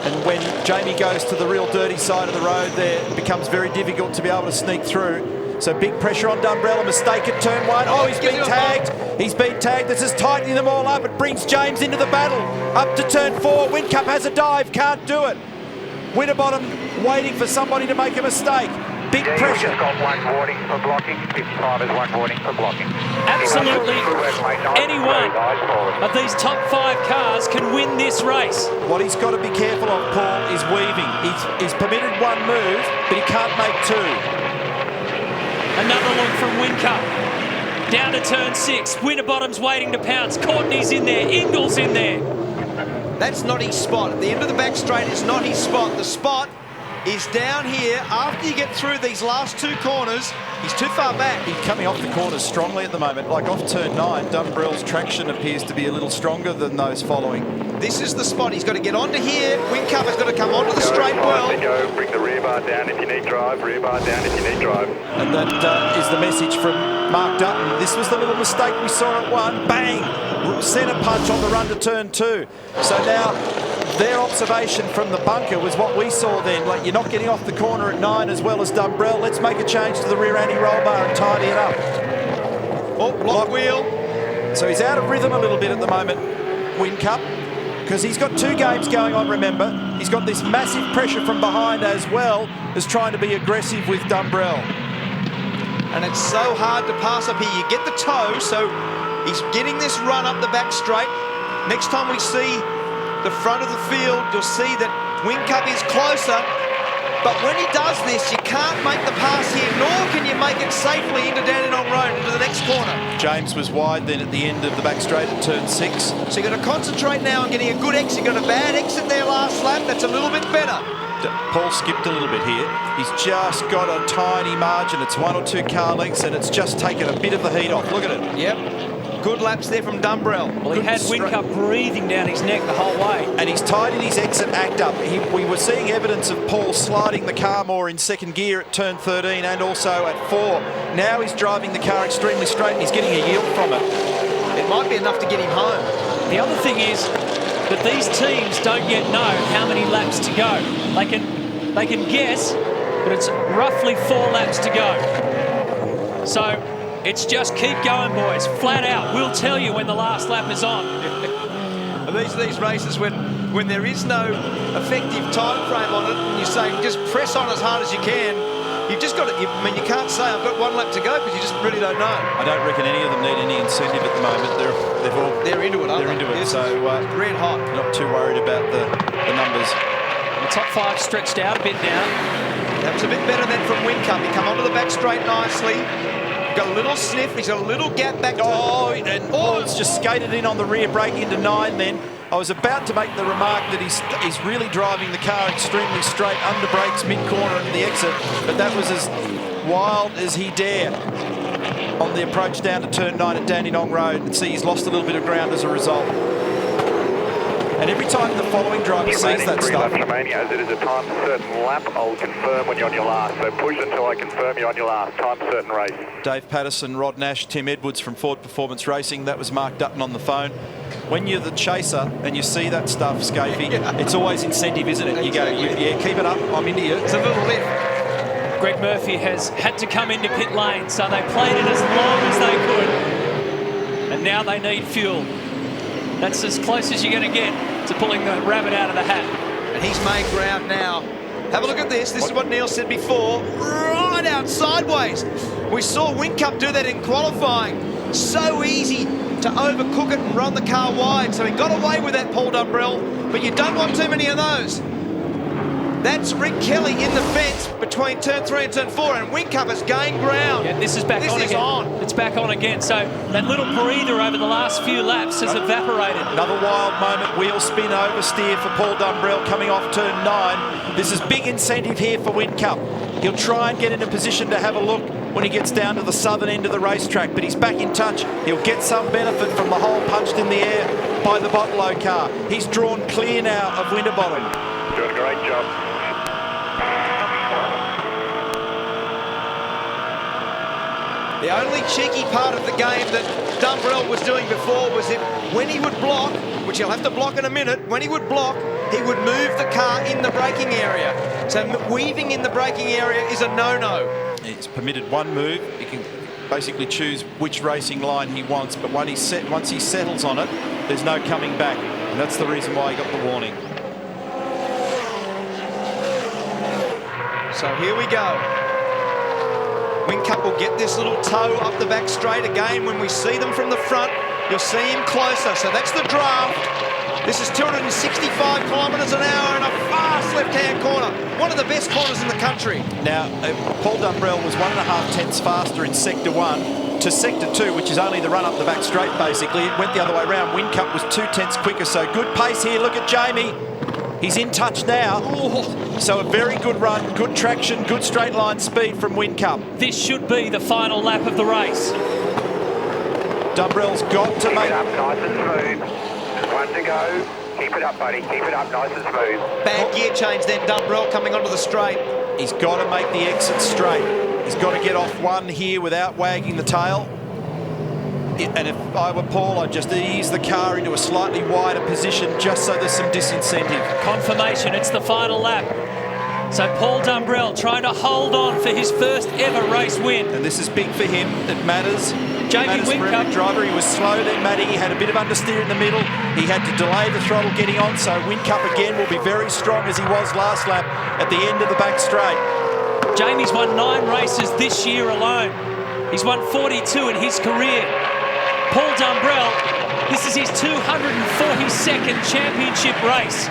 And when Jamie goes to the real dirty side of the road there, it becomes very difficult to be able to sneak through. So big pressure on Dumbrell, a mistake at turn 1. Oh, he's been tagged. He's been tagged. This is tightening them all up. It brings James into the battle. Up to turn 4. Whincup has a dive, can't do it. Winterbottom waiting for somebody to make a mistake. Big pressure. We've got 1 warning for blocking. 55 is 1 warning for blocking. Absolutely any one of these top 5 cars can win this race. What he's got to be careful of, Paul, is weaving. He's permitted 1 move, but he can't make 2. Another look from Whincup. Down to turn 6. Winterbottom's waiting to pounce. Courtney's in there. Ingall's in there. That's not his spot. At the end of the back straight is not his spot. The spot is down here. After you get through these last 2 corners, he's too far back. He's coming off the corners strongly at the moment. Like off turn 9, Dumbrell's traction appears to be a little stronger than those following. This is the spot. He's got to get onto here. Whincup has got to come onto the straight well. Go. Bring the rear bar down if you need drive. Rear bar down if you need drive. And that is the message from Mark Dutton. This was the little mistake we saw at 1. Bang! Centre punch on the run to turn 2. So now their observation from the bunker was what we saw then. Like, you're not getting off the corner at 9 as well as Dumbrell. Let's make a change to the rear anti-roll bar and tidy it up. Oh, block wheel. So he's out of rhythm a little bit at the moment, Whincup, because he's got 2 games going on, remember. He's got this massive pressure from behind as well as trying to be aggressive with Dumbrell. And it's so hard to pass up here. You get the toe, so he's getting this run up the back straight. Next time we see the front of the field, you'll see that Whincup is closer. But when he does this, you can't make the pass here, nor can you make it safely into Dandenong Road, into the next corner. James was wide then at the end of the back straight at turn 6. So you've got to concentrate now on getting a good exit. You've got a bad exit there last lap. That's a little bit better. Paul skipped a little bit here. He's just got a tiny margin. It's 1 or 2 car lengths, and it's just taken a bit of the heat off. Look at it. Yep. Good laps there from Dumbrell. Well, he had Whincup breathing down his neck the whole way. And he's tightened his exit act up. We were seeing evidence of Paul sliding the car more in second gear at turn 13 and also at 4. Now he's driving the car extremely straight and he's getting a yield from it. It might be enough to get him home. The other thing is that these teams don't yet know how many laps to go. They can guess, but it's roughly 4 laps to go. So it's just keep going, boys. Flat out. We'll tell you when the last lap is on. And these races when there is no effective time frame on it, and you say just press on as hard as you can. You've just got to. I mean, you can't say I've got 1 lap to go because you just really don't know. I don't reckon any of them need any incentive at the moment. They're into it. They're into it. Yes, so red hot. Not too worried about the numbers. The top 5 stretched out a bit now. That was a bit better than from Whincup. He come onto the back straight nicely. Got a little sniff. He's got a little gap back. And Paul's just skated in on the rear brake into 9 then. I was about to make the remark that he's really driving the car extremely straight, under brakes, mid-corner into the exit, but that was as wild as he dare on the approach down to turn 9 at Dandenong Road. And see, he's lost a little bit of ground as a result. And every time the following driver sees that stuff... As it is a time certain lap, I'll confirm when you're on your last. So push until I confirm you're on your last. Time certain race. Dave Patterson, Rod Nash, Tim Edwards from Ford Performance Racing. That was Mark Dutton on the phone. When you're the chaser and you see that stuff, Scafey, it's always incentive, isn't it? You go, yeah, keep it up, I'm into you. It's a little lift. Greg Murphy has had to come into pit lane, so they played it as long as they could. And now they need fuel. That's as close as you're going to get to pulling the rabbit out of the hat. And he's made ground now. Have a look at this. This is what Neil said before. Right out sideways. We saw Whincup do that in qualifying. So easy to overcook it and run the car wide. So he got away with that, Paul Dumbrell. But you don't want too many of those. That's Rick Kelly in the fence between turn 3 and turn 4, and Whincup has gained ground. Yeah, this is back on again. It's back on again. So that little breather over the last few laps has evaporated. Another wild moment, wheel spin oversteer for Paul Dumbrell coming off turn 9. This is big incentive here for Whincup. He'll try and get in a position to have a look when he gets down to the southern end of the racetrack, but he's back in touch. He'll get some benefit from the hole punched in the air by the Botlow car. He's drawn clear now of Winterbottom. Doing a great job. The only cheeky part of the game that Dumbrell was doing before was that when he would block, which he'll have to block in a minute, when he would block, he would move the car in the braking area. So weaving in the braking area is a no-no. It's permitted one move. He can basically choose which racing line he wants, but once he settles on it, there's no coming back. And that's the reason why he got the warning. So here we go. Whincup will get this little toe up the back straight again. When we see them from the front, you'll see him closer. So that's the draft. This is 265 kilometres an hour in a fast left-hand corner. One of the best corners in the country. Now, Paul Dumbrell was 1.5 tenths faster in Sector 1 to Sector 2, which is only the run up the back straight, basically. It went the other way around. Whincup was 2 tenths quicker, so good pace here. Look at Jamie. He's in touch now. Ooh. So a very good run, good traction, good straight line speed from Whincup. This should be the final lap of the race. Dumbrell's got to make... Keep it up nice and smooth. Just 1 to go. Keep it up, buddy. Keep it up nice and smooth. Bad gear change then, Dumbrell coming onto the straight. He's got to make the exit straight. He's got to get off 1 here without wagging the tail. And if I were Paul, I'd just ease the car into a slightly wider position just so there's some disincentive. Confirmation, it's the final lap. So Paul Dumbrell trying to hold on for his first ever race win. And this is big for him. It matters. Jamie Whincup. Driver, he was slow then, Matty. He had a bit of understeer in the middle. He had to delay the throttle getting on, so Whincup again will be very strong as he was last lap at the end of the back straight. Jamie's won 9 races this year alone. He's won 42 in his career. Paul Dumbrell, this is his 242nd championship race.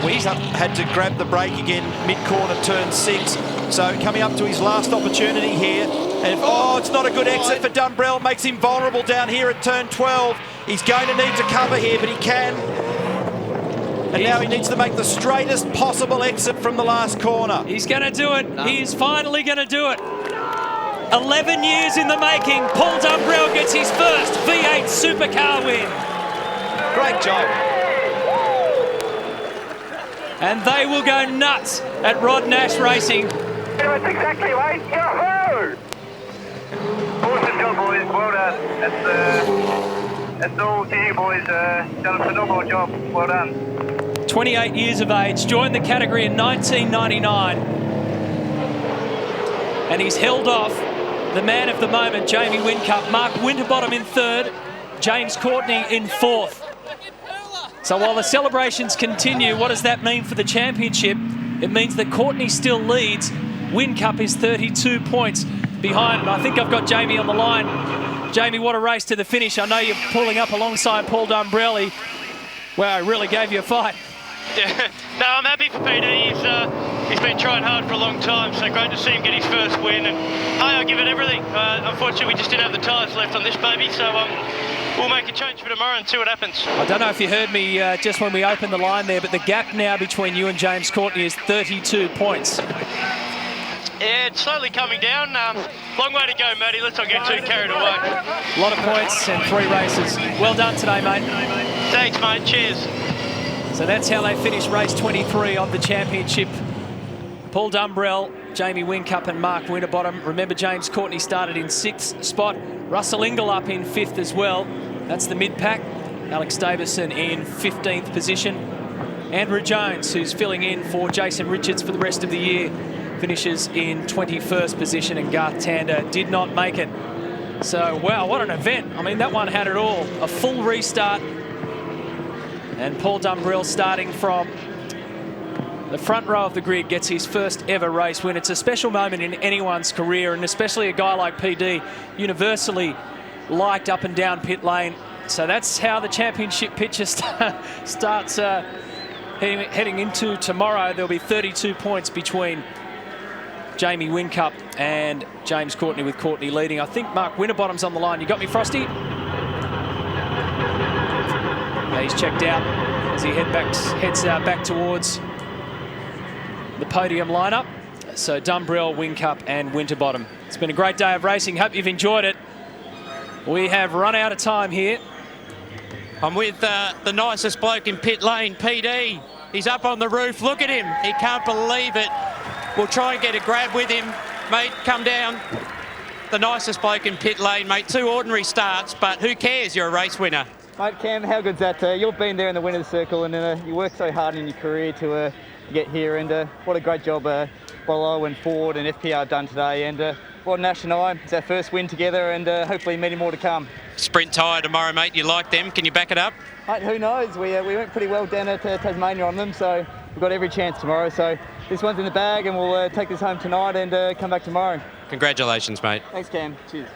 He's had to grab the brake again mid-corner, turn 6. So coming up to his last opportunity here. And it's not a good exit for Dumbrell. Makes him vulnerable down here at turn 12. He's going to need to cover here, but he can. And now he needs to make the straightest possible exit from the last corner. He's going to do it. He is finally going to do it. 11 years in the making. Paul Dumbrell gets his first V8 supercar win. Great job. And they will go nuts at Rod Nash Racing. That's exactly right. Yahoo! Awesome job, boys. Well done. That's all to you, boys. Done a phenomenal job. Well done. 28 years of age, joined the category in 1999. And he's held off the man of the moment, Jamie Whincup. Mark Winterbottom in 3rd, James Courtney in 4th. So while the celebrations continue, what does that mean for the championship? It means that Courtney still leads. Whincup is 32 points behind. And I think I've got Jamie on the line. Jamie, what a race to the finish. I know you're pulling up alongside Paul Dumbrell. Wow, he really gave you a fight. Yeah, no, I'm happy for PD. He's been trying hard for a long time, so great to see him get his first win. And hey, I'll give it everything. Unfortunately, we just didn't have the tyres left on this baby, so we'll make a change for tomorrow and see what happens. I don't know if you heard me just when we opened the line there, but the gap now between you and James Courtney is 32 points. Yeah, it's slowly coming down. Long way to go, Matty. Let's not get too carried away. A lot of points and 3 races. Well done today, mate. Thanks, mate. Cheers. So that's how they finish race 23 of the championship. Paul Dumbrell, Jamie Whincup and Mark Winterbottom. Remember, James Courtney started in 6th spot. Russell Ingall up in 5th as well. That's the mid-pack. Alex Davison in 15th position. Andrew Jones, who's filling in for Jason Richards for the rest of the year, finishes in 21st position, and Garth Tander did not make it. So, wow, what an event. I mean, that one had it all. A full restart. And Paul Dumbrell, starting from the front row of the grid, gets his first ever race win. It's a special moment in anyone's career, and especially a guy like PD, universally liked up and down pit lane. So that's how the championship picture starts heading into tomorrow. There'll be 32 points between Jamie Whincup and James Courtney, with Courtney leading. I think Mark Winterbottom's on the line. You got me, Frosty? Yeah, he's checked out as he heads back towards the podium lineup. So Dumbrell, Whincup and Winterbottom. It's been a great day of racing. Hope you've enjoyed it. We have run out of time here. I'm with the nicest bloke in pit lane, PD. He's up on the roof. Look at him. He can't believe it. We'll try and get a grab with him. Mate, come down. The nicest bloke in pit lane, mate. 2 ordinary starts, but who cares? You're a race winner. Mate, Cam, how good's that? You've been there in the winner's circle, and you worked so hard in your career to get here, and what a great job Bollo and Ford and FPR have done today, and what Nash and I, it's our first win together, and hopefully many more to come. Sprint tyre tomorrow, mate. You like them? Can you back it up? Mate, who knows? We went pretty well down at Tasmania on them, so we've got every chance tomorrow. So this one's in the bag, and we'll take this home tonight and come back tomorrow. Congratulations, mate. Thanks, Cam. Cheers.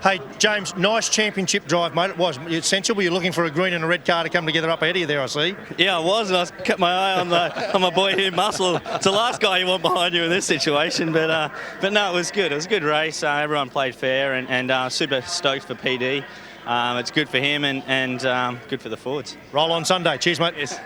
Hey, James, nice championship drive, mate. It was essential. Were you looking for a green and a red car to come together up ahead of you there, I see? Yeah, I was, and I kept my eye on my boy here, Muscle. It's the last guy you want behind you in this situation, but no, it was good. It was a good race. Everyone played fair, and super stoked for PD. It's good for him and good for the Fords. Roll on Sunday. Cheers, mate. Yes.